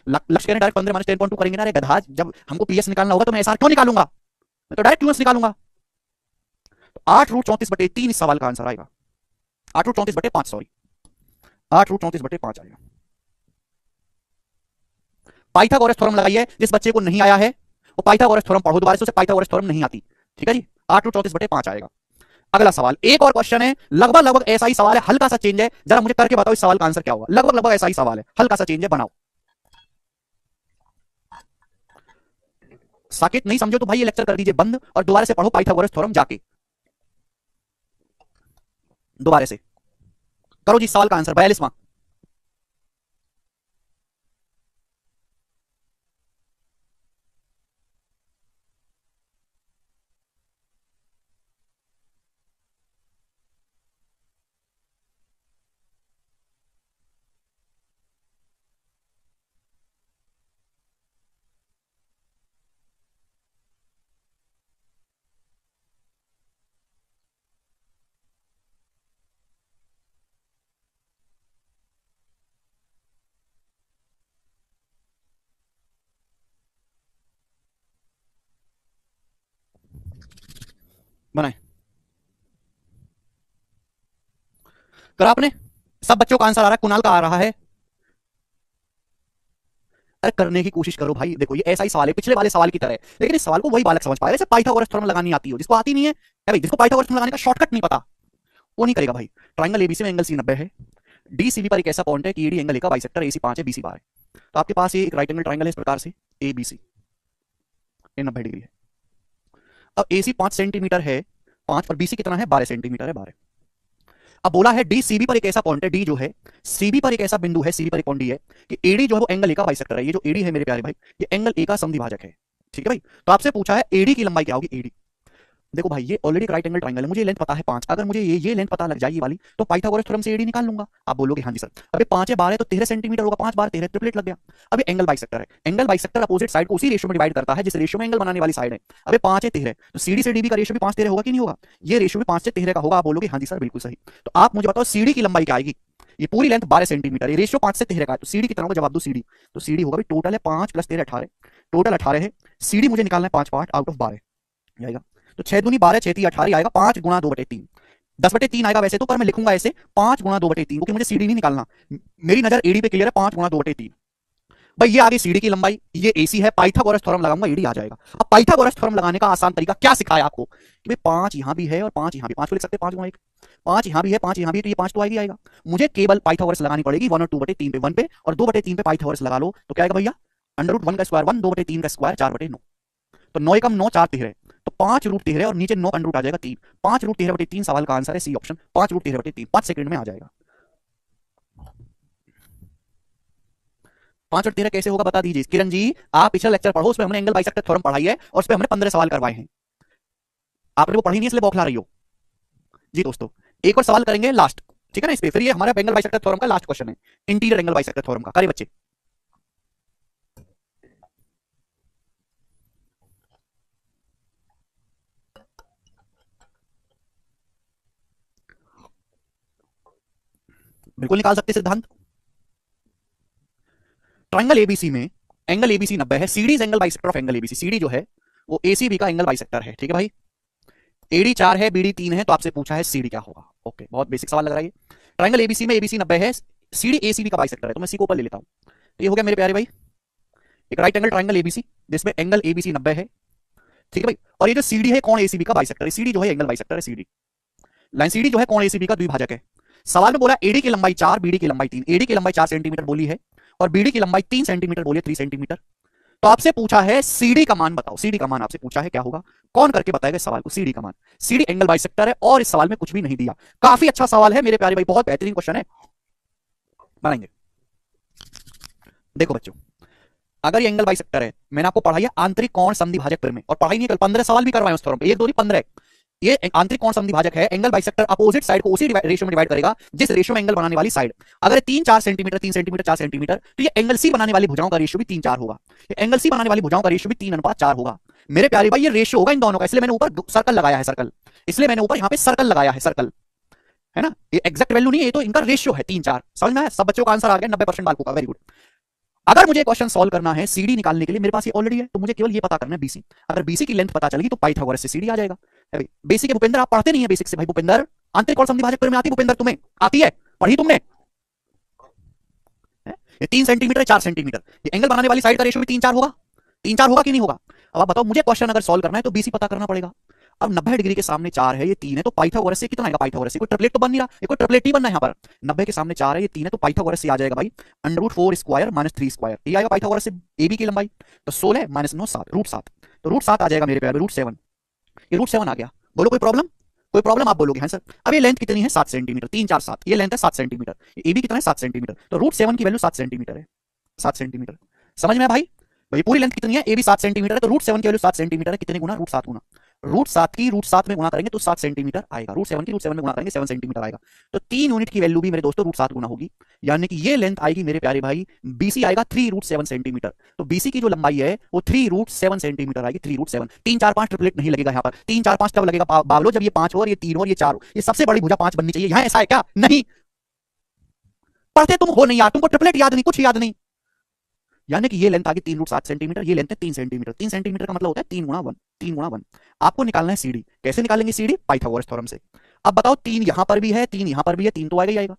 लक्ष्य करें डायरेक्ट 15 - 10.2 करेंगे ना रे गधा। जब हमको पीएस निकालना होगा तो मैं एसआर क्यों निकालूंगा, मैं तो डायरेक्ट क्यूएस निकालूंगा। तो 8√34/3 इस सवाल का आंसर आएगा। 8√34/5, सॉरी 8√34/5 आएगा। पाइथागोरस थ्योरम लगाइए, जिस बच्चे को नहीं आया है वो पाइथागोरस थ्योरम पढ़ो दोबारा से, उसे पाइथागोरस थ्योरम नहीं आती। ठीक है जी, 8√34/5 आएगा। अगला सवाल, एक और क्वेश्चन है, लगभग लगभग ऐसा ही सवाल है, हल्का सा चेंज है। जरा मुझे करके बताओ इस सवाल का आंसर क्या होगा। लगभग लगभग ऐसा ही सवाल है, हल्का सा चेंज है, बनाओ। साकेत नहीं समझो तो भाई ये लेक्चर कर दीजिए बंद और दोबारा से पढ़ो पाइथागोरस थ्योरम जाके, दोबारा से करो जी सवाल का आंसर 42वां। बनाए करा आपने? सब बच्चों का आंसर आ रहा है, कुणाल का आ रहा है। अरे करने की कोशिश करो भाई, देखो ये ऐसा ही सवाल है पिछले वाले सवाल की तरह, लेकिन इस सवाल को वही बालक समझ पाएगा। जैसे पाइथागोरस थ्योरम लगानी आती हो, जिसको आती नहीं है भाई, जिसको पाइथागोरस थ्योरम लगाने का शॉर्टकट नहीं पता, वो नहीं करेगा भाई। ट्राइंगल एबीसी में एंगल सी 90 है, डीसीबी पर एक ऐसा पॉइंट है कि ईडी एंगल ए का बाइसेक्टर एसी 5 है, बीसी 12 है। तो आपके पास ये एक राइट एंगल ट्राइंगल है इस प्रकार से, एबीसी, ये 90 डिग्री है। अब एसी 5 सेंटीमीटर है, 5 और बीसी कितना है, 12 सेंटीमीटर है, 12। अब बोला है डी सीबी पर एक ऐसा पॉइंट है, डी जो है सीबी पर एक ऐसा बिंदु है, सीबी पर एक पॉइंट डी है कि एडी जो है वो एंगल ए का बाइसेक्टर है। ये जो एडी है मेरे प्यारे भाई, ये एंगल ए का समद्विभाजक है। ठीक है भाई, तो आपसे पूछा है एडी की लंबाई क्या होगी, एडी। देखो भाई ये ऑलरेडी राइट एंगल ट्राइंगल है, मुझे लेंथ पता है 5, अगर मुझे ये लेंथ पता लग जाए ये वाली, तो पाइथागोरस थ्योरम से एडी निकाल लूंगा। आप बोलोगे हाँ जी सर, अबे 5 है 12 तो 13 सेंटीमीटर होगा, 5 12 13, ट्रिपलेट लग गया। अबे एंगल बाइसेक्टर है, एंगल बाइसेक्टर अपोजिट साइड को उसी रेशियो में डिवाइड करता है जिस रेशियो में एंगल बनाने वाली साइड है। अबे 5 है 13, तो सीडी से डीबी का रेशियो भी 5 13 होगा कि नहीं होगा, ये रेशियो भी 5 से 13 का होगा। आप बोलोगे हाँ जी सर बिल्कुल सही। तो आप मुझे बताओ सीडी की लंबाई क्या आएगी, ये पूरी लेंथ 12 सेंटीमीटर, ये रेशियो 5 से 13 का है, तो सीडी कितना होगा, जवाब दो सीडी। तो सीडी होगा भाई टोटल है 5 + 13 18, टोटल 18 है, सीडी मुझे निकालना है 5 पार्ट आउट ऑफ 12 आएगा। तो 6 दूनी 12, 6 3 18 आएगा, 5 × 2/3, 10/3 आएगा वैसे तो, पर मैं लिखूंगा ऐसे 5 × 2/3, क्योंकि मुझे सीडी नहीं निकालना, मेरी नजर एडी पे क्लियर है, 5 × 2/3। भाई ये आगे सीडी की लंबाई, ये एसी है, पाइथागोरस थ्योरम लगाऊंगा एडी आ जाएगा। अब पाइथागोरस थ्योरम लगाने का आसान तरीका क्या सिखाया आपको कि भाई 5 यहां भी है और 5 यहां भी, 5 को लिख सकते हैं 5 × 1, 5 यहां भी है 5 यहां भी, तो ये 5 तो आएगी आएगा। मुझे केवल पाइथागोरस लगानी पड़ेगी 1 और 2/3 पे, 1 पे और 2/3 पे पाइथागोरस लगा लो, तो क्या आएगा भैया, √1 का स्क्वायर 1, 2/3 का स्क्वायर 4/9, तो 9 एकम 9 4 13, तो 5√13 और नीचे 9 अंडर रूट आ जाएगा 3, 5√13/3 सवाल का आंसर है सी ऑप्शन, 5√13/3, 5 सेकंड में आ जाएगा। 5 और 13 कैसे होगा बता दीजिए किरण जी। आप पिछला लेक्चर पढ़ो, उसमें हमने एंगल बाइसेक्टर थ्योरम पढ़ाई है और उसमें हमने 15 सवाल करवाए हैं, आपने वो पढ़ी नहीं इसलिए बौखला रही हो जी। दोस्तों एक और सवाल करेंगे लास्ट, ठीक है ना इस पे, फिर ये हमारा एंगल बाइसेक्टर थ्योरम का लास्ट क्वेश्चन है, इंटीरियर एंगल बाइसेक्टर थ्योरम का। करे बच्चे, बिल्कुल निकाल सकते सिद्धांत। ट्राइंगल एबीसी में एंगल एबीसी 90 है, CD is angle bisector of angle ABC, CD जो है वो एसीबी का एंगल बाइसेक्टर है। ठीक है भाई, एडी 4 है, बीडी 3 है, तो आपसे पूछा है सीडी क्या होगा। ओके, बहुत बेसिक सवाल लग रहा है। ट्राइंगल एबीसी में एबीसी 90 है, सीडी एसीबी का बाइसेक्टर है, तो मैं सी को ऊपर ले लेता हूं। तो ये हो गया मेरे प्यारे भाई एक राइट एंगल ट्राइंगल एबीसी जिसमें एंगल एबीसी 90 है। ठीक है भाई, और ये जो सीडी है कौन एसीबी का बाइसेक्टर है, सीडी जो है एंगल बाइसेक्टर है, सीडी लाइन सीडी जो है कौन एसीबी का द्विभाजक है। सवाल में बोला एडी की लंबाई 4, बीडी की लंबाई 3, एडी की लंबाई 4 सेंटीमीटर बोली है और बीडी की लंबाई 3 सेंटीमीटर बोली है, 3 सेंटीमीटर। तो आपसे पूछा है सीडी का मान बताओ, सीडी का मान आपसे पूछा है क्या होगा, कौन करके बताएगा इस सवाल को, सीडी का मान। सीडी एंगल बाइसेक्टर है और इस सवाल में कुछ भी नहीं दिया। काफी अच्छा सवाल है मेरे प्यारे भाई, बहुत बेहतरीन क्वेश्चन है, बनाएंगे। देखो बच्चों, अगर ये एंगल बाइसेक्टर है, मैंने आपको पढ़ाई है आंतरिक कोण समद्विभाजक प्रमेय, और पढ़ाई नहीं कल 15 सवाल भी करवाए उस थ्योरम पे, 1 2 नहीं 15। ये आंतरिक कोण समद्विभाजक है, एंगल बाइसेक्टर अपोजिट साइड को उसी रेशियो में डिवाइड करेगा जिस रेशियो में एंगल बनाने वाली साइड। अगर 3-4 सेंटीमीटर 3 सेंटीमीटर 4 सेंटीमीटर, तो ये एंगल सी बनाने वाली भुजाओं का रेशियो भी 3-4 होगा। ये एंगल सी बनाने वाली भुजाओं का रेशियो भी 3:4 होगा। मेरे प्यारे भाई, ये रेशियो होगा इन दोनों का, इसलिए मैंने ऊपर सर्कल लगाया है, सर्कल, इसलिए मैंने ऊपर यहाँ पे सर्कल लगाया है, सर्कल, है ना। ये एग्जैक्ट वैल्यू नहीं है, ये तो इनका रेशियो है 3-4। समझ में आया? सब बच्चों का आंसर आ गया 90% बालकों का, वेरी गुड। अगर मुझे क्वेश्चन सॉल्व करना है सीडी निकालने के लिए, मेरे पास ये ऑलरेडी है, तो मुझे केवल ये पता करना है बीसी। अगर बीसी की लेंथ पता चलेगी तो पाइथागोरस से सीडी आ जाएगा। बेसिक है भूपेंद्र, आप पढ़ते नहीं है बेसिक से भाई भूपेंद्र। आंतरिक कोण समद्विभाजक प्रमेय आती भूपेंद्र? तुम्हें आती है? पढ़ी तुमने? ये 3 सेंटीमीटर 4 सेंटीमीटर, ये एंगल बनाने वाली साइड का रेशियो भी 3-4 होगा। 3-4 होगा कि नहीं होगा? अब आप बताओ, मुझे क्वेश्चन अगर सॉल्व करना है तो बीसी पता करना पड़ेगा। अब 90 डिग्री के सामने 4 है, ये 3 है, तो पाइथागोरस से कितना आएगा? पाइथागोरस से कोई ट्रिपलेट तो बन नहीं रहा, ये कोई ट्रिपलेट ही बनना है यहाँ पर। 90 के सामने 4 है, ये 3 है, तो पाइथागोरस से आ जाएगा भाई √4 स्क्वायर -3 स्क्वायर, ये आएगा पाइथागोरस से एबी की लंबाई। तो 16 - 9 7, √7, तो √7 आ जाएगा मेरे प्यारे, √7। ये √7 आ गया। बोलो कोई प्रॉब्लम? कोई प्रॉब्लम? आप बोलोगे हाँ सर। अब ये लेंथ कितनी है? 7 सेंटीमीटर, 3 4 7, ये लेंथ है 7 सेंटीमीटर, एबी कितना है? 7 सेंटीमीटर, तो √7 की वैल्यू 7 सेंटीमीटर है, 7 सेंटीमीटर। समझ में है भाई? भाई पूरी लेंथ कितनी है? ए बी 7 सेंटीमीटर है, तो √7 की वैल्यू 7 सेंटीमीटर है, कितने गुना? √7 गुना। √7 की √7 में गुना करेंगे तो 7 सेंटीमीटर आएगा, √7 की √7 में गुना करेंगे 7 सेंटीमीटर आएगा। तो 3 यूनिट की वैल्यू भी मेरे दोस्तों √7 गुना होगी, यानी कि ये लेंथ आएगी मेरे प्यारे भाई, बीसी आएगा 3√7 सेंटीमीटर। तो बीसी की जो लंबाई है वो 3√7 सेंटीमीटर आएगी, 3√7। 3 4 5 ट्रिपलेट नहीं लगेगा यहाँ पर। 3 4 5 कब लगेगा बाबलो? जब ये 5 हो और ये 3 हो और ये 4 हो, ये सबसे बड़ी भुजा 5 बननी चाहिए। यहाँ ऐसा है क्या? नहीं। पढ़ते तुम हो नहीं यार, तुमको ट्रिपलेट याद नहीं, कुछ याद नहीं। यानी कि ये लेंथ आ गई 3√7 सेंटीमीटर, ये लेंथ है 3 सेंटीमीटर। 3 सेंटीमीटर का मतलब होता है 3 गुणा 1, 3 गुणा 1। आपको निकालना है सीडी। कैसे निकालेंगे सीडी? पाइथागोरस थ्योरम से। अब बताओ, 3 यहां पर भी है, 3 यहां पर भी है, 3 तो आएगा ही आएगा।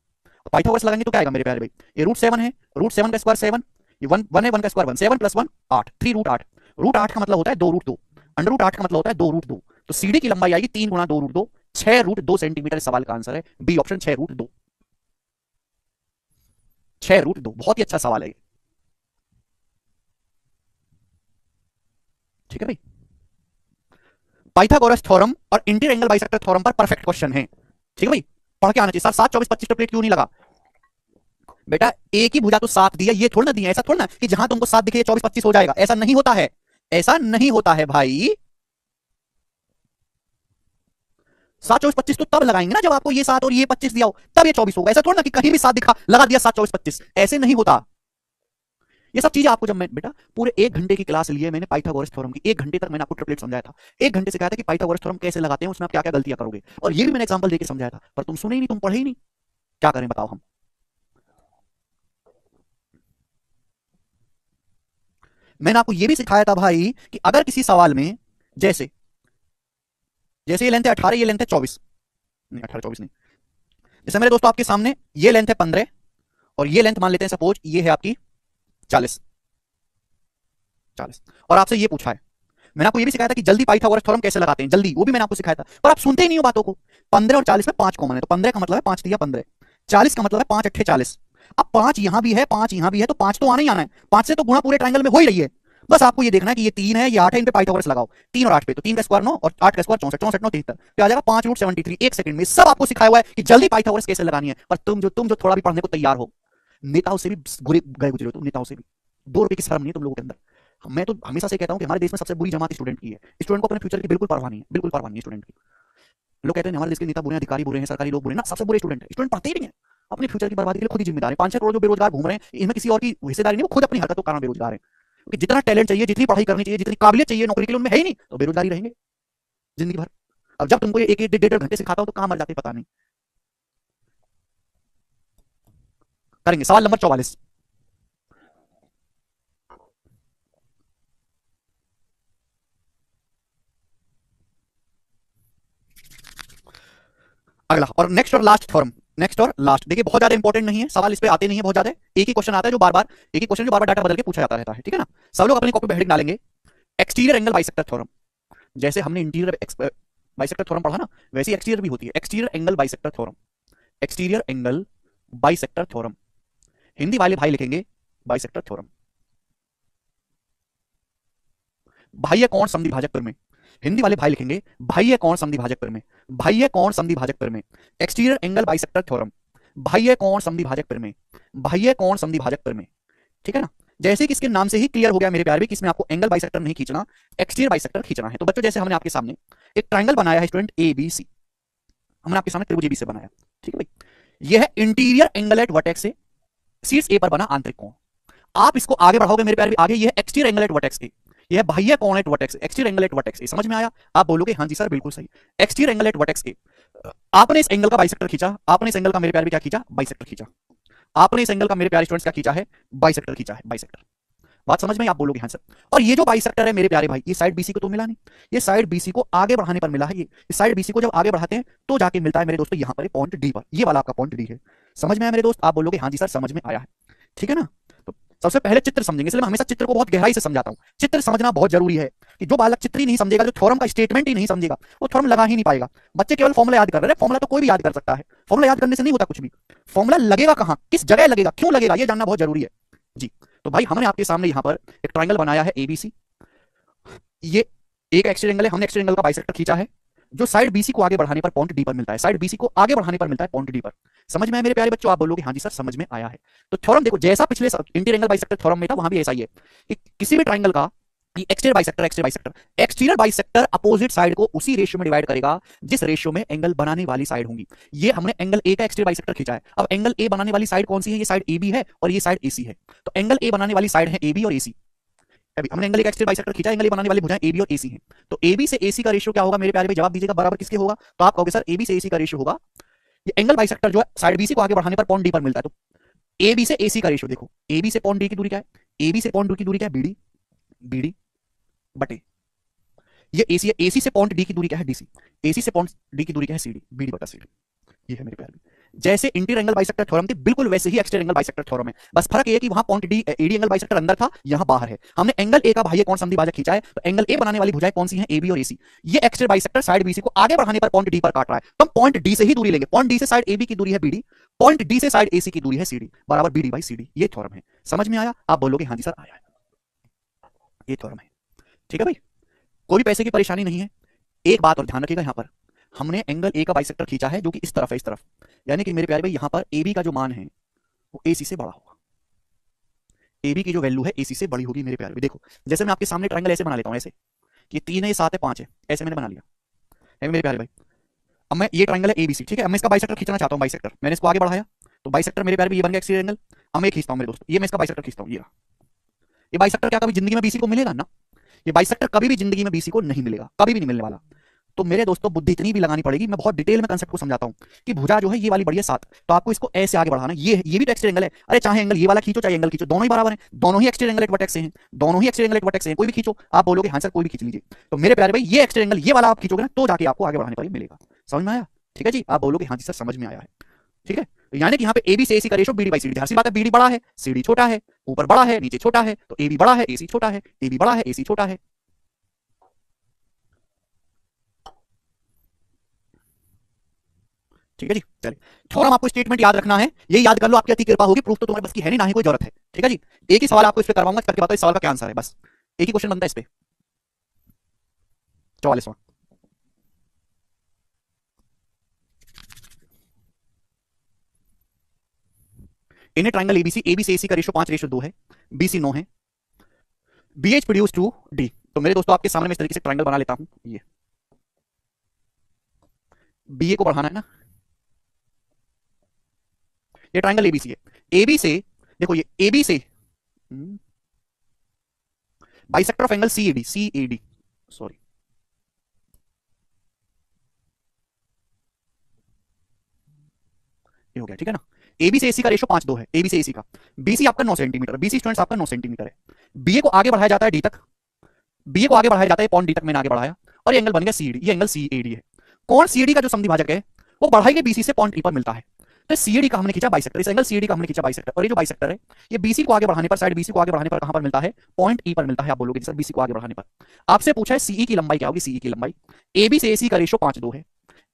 पाइथागोरस लगाएंगे तो क्या आएगा मेरे प्यारे भाई? ये √7 है, √7 का स्क्वायर 7, ये 1 है, 1 का स्क्वायर 1, 7 + 1 8, 3√8। √8 का मतलब होता है 2√2, √8 का मतलब होता है 2√2। तो सीडी की लंबाई आएगी 3 गुणा 2√2, 6√2 सेंटीमीटर। सवाल का आंसर है बी ऑप्शन, 6√2, 6√2। बहुत ही अच्छा सवाल है ये, ठीक है भाई। पाइथागोरस थ्योरम और इंटीरियर एंगल बाइसेक्टर थ्योरम पर परफेक्ट क्वेश्चन है, ठीक है भाई। पढ़ के आना चाहिए। सर 7 24 25 ट्रिपलेट क्यों नहीं लगा? बेटा एक ही भुजा तो 7 दिया, ये थोड़ा ना दिया, ऐसा थोड़ा ना कि जहां तुमको 7 दिखे 24 25 हो जाएगा, ऐसा नहीं होता है, ऐसा नहीं होता है भाई। 7 24 25 तो तब लगाएंगे ना जब आपको ये 7 और ये 25 दिया हो, तब ये 24 होगा। ऐसा थोड़ा ना कि कहीं भी 7 दिखा लगा दिया 7 24 25, ऐसे नहीं होता। ये सब चीजें आपको, जब मैं बेटा पूरे 1 घंटे की क्लास लिए मैंने पाइथागोरस थ्योरम की, 1 घंटे तक मैंने आपको ट्रिपलेट समझाया था। 1 घंटे से कहा था कि पाइथागोरस थ्योरम कैसे लगाते हैं, उसमें आप क्या क्या गलतियां करोगे, और ये भी मैंने एग्जांपल देके समझाया था, पर तुम सुने ही नहीं, तुम पढ़े ही नहीं। क्या करें बताओ हम? मैंने आपको ये भी सिखाया था भाई कि अगर किसी सवाल में, जैसे जैसे ये लेंथ है 18, ये लेंथ है 24, नहीं 18 24 नहीं, जैसे मेरे दोस्तों आपके सामने ये लेंथ है 15 और ये लेंथ मान लेते हैं सपोज ये है आपकी 40, और आपसे ये पूछा है। मैंने आपको ये भी सिखाया था कि जल्दी पाइथागोरस थ्योरम कैसे लगाते हैं, जल्दी, वो भी मैंने आपको सिखाया था, पर आप सुनते ही नहीं हो बातों को। 15 और 40 में 5 कॉमन है, तो 15 का मतलब है 5 दिया 15, 40 का मतलब है 5 8 40। अब 5 यहां भी है, 5 यहां भी है, तो 5 तो आना ही आना है, 5 से तो गुणा पूरे ट्रायंगल में हो ही रही है। बस आपको ये देखना है कि ये 3 है, ये 8 है, इन पे पाइथागोरस लगाओ। 3 और 8 पे, तो 3 का स्क्वायर 9 और 8 का स्क्वायर 64, 64 9 73, तो आ जाएगा 5√73। 1 सेकंड में सब आपको सिखाया हुआ है कि जल्दी पाइथागोरस कैसे लगानी है। पर तुम जो थोड़ा भी पढ़ने को तैयार हो, नेताओं से भी बुरे गए गुजरे हो तुम, नेताओं से भी 2 रुपए की शर्म नहीं है तुम लोगों के अंदर। मैं तो हमेशा से कहता हूं कि हमारे देश में सबसे बुरी जमात स्टूडेंट की है। स्टूडेंट को अपने फ्यूचर की बिल्कुल परवाह नहीं है, बिल्कुल परवाह नहीं है स्टूडेंट की। लोग कहते हैं हमारे देश के नेता बुरे हैं, अधिकारी बुरे हैं, सरकारी लोग बुरे हैं, ना, सबसे बुरे स्टूडेंट है। स्टूडेंट पढ़ते ही नहीं है, अपने फ्यूचर की बर्बादी के लिए खुद ही जिम्मेदार है। 5-6 करोड़ जो बेरोजगार घूम रहे हैं, इनमें किसी और की हिस्सेदारी नहीं, वो खुद अपनी हरकतों के कारण बेरोजगार है। क्योंकि जितना टैलेंट चाहिए, जितनी पढ़ाई करनी चाहिए, जितनी काबिलियत चाहिए नौकरी के लिए, उनमें है ही नहीं, तो बेरोजगारी रहेंगे जिंदगी भर। अब जब तुमको एक 1.5 घंटे सिखाता हो तो कहां मर जाते पता नहीं। करेंगे सवाल नंबर 44। अगला और नेक्स्ट और लास्ट थ्योरम, नेक्स्ट और लास्ट। देखिए बहुत ज्यादा इंपॉर्टेंट नहीं है सवाल, इस पे आते नहीं है बहुत ज्यादा, एक ही क्वेश्चन आता है जो बार बार, एक ही क्वेश्चन जो बार बार डाटा बदल के पूछा जाता रहता है, ठीक है ना। सब लोग अपनी कॉपी पे हेडिंग डालेंगे, एक्सटीरियर एंगल बाइसेक्टर थ्योरम। जैसे हमने इंटीरियर बाइसेक्टर थ्योरम पढ़ा ना, वैसे एक्सटीरियर भी होती है, exterior angle bisector theorem, exterior angle bisector theorem. Hindi वाले भाई लिखेंगे बाइसेक्टर थ्योरम। बाह्य कोण समद्विभाजक प्रमेय, हिंदी वाले भाई लिखेंगे बाह्य कोण समद्विभाजक प्रमेय, बाह्य कोण समद्विभाजक प्रमेय, एक्सटीरियर एंगल बाइसेक्टर थ्योरम, बाह्य कोण समद्विभाजक प्रमेय, बाह्य कोण समद्विभाजक प्रमेय, ठीक है ना। जैसे कि इसके नाम से ही क्लियर हो गया मेरे प्यारे भी कि इसमें आपको एंगल बाइसेक्टर नहीं खींचना, एक्सटीरियर बाइसेक्टर खींचना है। तो बच्चों जैसे हमने आपके सामने एक ट्राइंगल बनाया है स्टूडेंट ABC, हमने आपके सामने त्रिभुज ABC बनाया, ठीक है भाई। यह है इंटीरियर एंगल एट वर्टेक्स से शीर्ष ए पर बना आंतरिक कोण। आप इसको आगे बढ़ाओगे मेरे प्यारे भी, आगे यह एक्सटीरियर एंगल एट वर्टेक्स ए, यह बाह्य कोण eight vertex, exterior angle eight vertex ए। समझ में आया? आप बोलोगे हाँ जी सर बिल्कुल सही, एक्सटीरियर एंगल एट वर्टेक्स ए। आपने इस एंगल का बाइसेक्टर खींचा, आपने इस एंगल का मेरे प्यारे भी क्या खींचा? बाइसेक्टर खींचा। आपने इस एंगल का मेरे प्यारे स्टूडेंट्स क्या खींचा है? बाइसेक्टर खींचा है, बाइसेक्टर। बात समझ में? आप बोलोगे हाँ सर। और ये जो बाइसेक्टर है मेरे प्यारे भाई, ये साइड बीसी को तो मिला नहीं, ये साइड बीसी को आगे बढ़ाने पर मिला है। ये साइड बीसी को जब आगे बढ़ाते हैं तो जाके मिलता है मेरे दोस्तों यहां पर पॉइंट डी पर, ये वाला आपका पॉइंट डी है। समझ में आया मेरे दोस्त? आप बोलोगे हाँ जी सर समझ में आया है, ठीक है ना। तो सबसे पहले चित्र समझेंगे, इसलिए मैं हमेशा चित्र को बहुत गहराई से समझाता हूं। चित्र समझना बहुत जरूरी है कि जो बालक चित्र ही नहीं समझेगा, जो थ्योरम का स्टेटमेंट ही नहीं समझेगा, वो थ्योरम लगा ही नहीं पाएगा। बच्चे केवल फॉर्मूला याद कर रहे हैं, फॉर्मूला तो कोई भी याद कर सकता है, फॉर्मूला याद करने से नहीं होता कुछ भी। फॉर्मूला लगेगा कहां, किस जगह लगेगा, क्यों लगेगा, ये जानना बहुत जरूरी है जी। तो भाई हमने आपके सामने यहां पर एक ट्राइंगल बनाया है ABC, ये एक एक्सटीरियर एंगल है, हमने एक्सटीरियर एंगल का बाइसेक्टर खींचा है जो साइड BC को आगे बढ़ाने पर पॉइंट डी पर मिलता है, साइड BC को आगे बढ़ाने पर मिलता है पॉइंट डी पर। समझ में आया मेरे प्यारे बच्चों? आप बोलोगे हाँ जी सर समझ में आया है। तो थ्योरम देखो जैसा पिछले इंटीरियर एंगल बाइसेक्टर थ्योरम में था, वहां भी ऐसा ही है कि किसी भी ट्राइंगल का एक्सटीरियर बाइसेक्टर अपोजिट साइड को उसी रेशियो में डिवाइड करेगा जिस रेशियो में एंगल बनाने वाली साइड होंगी। ये हमने एंगल ए का एक्सटीरियर बाइसेक्टर खींचा है। अब एंगल ए बनाने वाली साइड कौन सी है? ये साइड AB है और ये साइड AC है। तो एंगल ए बनाने वाली साइड है AB और AC। अभी हमने एंगल ए का एक्सटीरियर बाइसेक्टर खींचा, एंगल ए बनाने वाली भुजाएं AB और AC हैं। तो AB से AC का रेशियो क्या होगा मेरे प्यारे भाई? जवाब दीजिएगा, बराबर किसके होगा? तो आप कहोगे सर AB से AC का रेशियो होगा, ये एंगल बाइसेक्टर जो है साइड BC को आगे बढ़ाने पर पॉइंट डी पर मिलता है। तो AB से AC का रेशियो देखो, AB से पॉइंट डी की दूरी क्या है? AB से पॉइंट डी की दूरी क्या है? BD बटे ये AC है। AC से पॉइंट डी की दूरी क्या है? DC। AC से पॉइंट डी की दूरी क्या है? CD, BD बटा CD। ये है मेरे प्यारे। जैसे इंटीरियर एंगल बाइसेक्टर थ्योरम थी, बिल्कुल वैसे ही एक्सटीरियर एंगल बाइसेक्टर थ्योरम है। बस फर्क ये है कि वहां point D AD angle bisector अंदर था, यहां बाहर है। हमने एंगल ए का बाह्य कोण समद्विभाजक खींचा है, तो एंगल ए बनाने वाली भुजाएं कौन सी हैं? AB और AC। ये एक्सटीरियर बाइसेक्टर साइड BC को आगे बढ़ाने पर पॉइंट डी पर काट रहा है, तो हम पॉइंट डी से ही दूरी लेंगे। पॉइंट डी से साइड AB की दूरी है BD, पॉइंट डी से साइड AC की दूरी है CD, बराबर BD बाई CD। ये थ्योरम है। समझ में आया? आप बोलोगे हाँ जी सर आया है, ये थ्योरम है, ठीक है भाई। कोई पैसे की परेशानी नहीं है। एक बात और ध्यान रखिएगा, यहां पर हमने एंगल ए का बाइसेक्टर खींचा है जो कि इस तरफ है, इस तरफ, यानी कि मेरे प्यारे भाई यहां पर AB का जो मान है वो AC से बड़ा होगा। AB की जो वैल्यू है AC से बड़ी होगी मेरे प्यारे भाई। देखो जैसे मैं आपके सामने ट्रायंगल ऐसे बना लेता हूं, ऐसे कि 3 है, 7 है, 5 है, ऐसे मैंने बना लिया है मेरे प्यारे भाई। अब मैं ये ट्रायंगल है ABC, ठीक है। अब मैं इसका बाइसेक्टर खींचना चाहता हूं, बाइसेक्टर मैंने इसको आगे बढ़ाया, तो बाइसेक्टर मेरे प्यारे भाई ये बन गया एक्सटीरियर एंगल। अब मैं खींचता हूं मेरे दोस्त, ये मैं इसका बाइसेक्टर खींचता हूं, ये बाइसेक्टर क्या कभी जिंदगी में BC को मिलेगा ना? ये बाइसेक्टर कभी भी जिंदगी में BC को नहीं मिलेगा, कभी भी नहीं मिलने वाला। तो मेरे दोस्तों बुद्धि इतनी भी लगानी पड़ेगी, मैं बहुत डिटेल में कंसेप्ट को समझाता हूं कि भुजा जो है ये वाली बड़ी है 7, तो आपको इसको ऐसे आगे बढ़ाना। ये भी तो एक्सटीरियर एंगल है। अरे चाहे एंगल ये वाला खींचो चाहे एंगल खींचो, दोनों ही बराबर हैं, दोनों ही एक्सटीरियर एंगल एट वर्टेक्स से हैं, दोनों ही एक्सटीरियर एंगल एट वर्टेक्स से हैं, कोई भी खींचो। आप बोलोगे हाँ सर कोई भी खींच लीजिए। तो मेरे प्यारे भाई ये एक्सटीरियर एंगल ये वाला आप खींचोगे ना तो जाके आपको आगे बढ़ाने पर मिलेगा। समझ में आया? ठीक है जी। आप बोलोगे हाँ जी सर समझ में आया है, ठीक है। यानी कि यहाँ पे AB से AC का रेशो BD बाई CD, सी बात है BD बड़ा है CD छोटा है, ऊपर बड़ा है नीचे छोटा है, तो AB बड़ा है AC छोटा है, AB बड़ा है AC छोटा है। ठीक है जी। चलिए थोड़ा आपको स्टेटमेंट याद रखना है, ये याद कर लो, आपकी अति कृपा होगी। प्रूफ तो तुम्हारे बस की है नहीं, ना ही कोई जरूरत है। ठीक है जी। एक ही सवाल आपको इस पे करवाऊंगा, करके बताओ इस सवाल का क्या आंसर है। बस एक ही क्वेश्चन बनता है इस पे, 44वां। इन ए ट्राइंगल ABC, AB से AC का रेशो 5:2 है, BC 9 है, BH प्रोड्यूस टू D। तो मेरे दोस्तों आपके सामने मैं इस तरीके से ट्राइंगल बना लेता हूं, ये BA को बढ़ाना है ना, ये ट्राइंगल ABC है। AB से देखो, ये AB से bisector of angle CAD sorry, ये हो गया, ठीक है ना। AB से AC का रेशो 5:2 है, AB से AC का। BC आपका 9 सेंटीमीटर, BC स्टूडेंट्स आपका 9 सेंटीमीटर है। BA को आगे बढ़ाया जाता है D तक, BA को आगे बढ़ाया जाता है पॉइंट D तक, मैंने आगे बढ़ाया और ये एंगल बन गया CD, ये एंगल CAD है। कौन CAD का जो समद्विभाजक है वो बढ़ाई BC से पॉइंट E पर मिलता है, तो CAD का हमने खींचा बाइसेक्टर, इस एंगल CAD का हमने खींचा बाइसेक्टर, और ये जो बाइसेक्टर है ये BC को आगे बढ़ाने पर, साइड BC को आगे बढ़ाने पर कहां पर मिलता है? पॉइंट E पर मिलता है। आप बोलोगे सर BC को आगे बढ़ाने पर। आपसे पूछा है CE की लंबाई क्या होगी, CE की लंबाई। AB से AC का रेशो 5:2 है,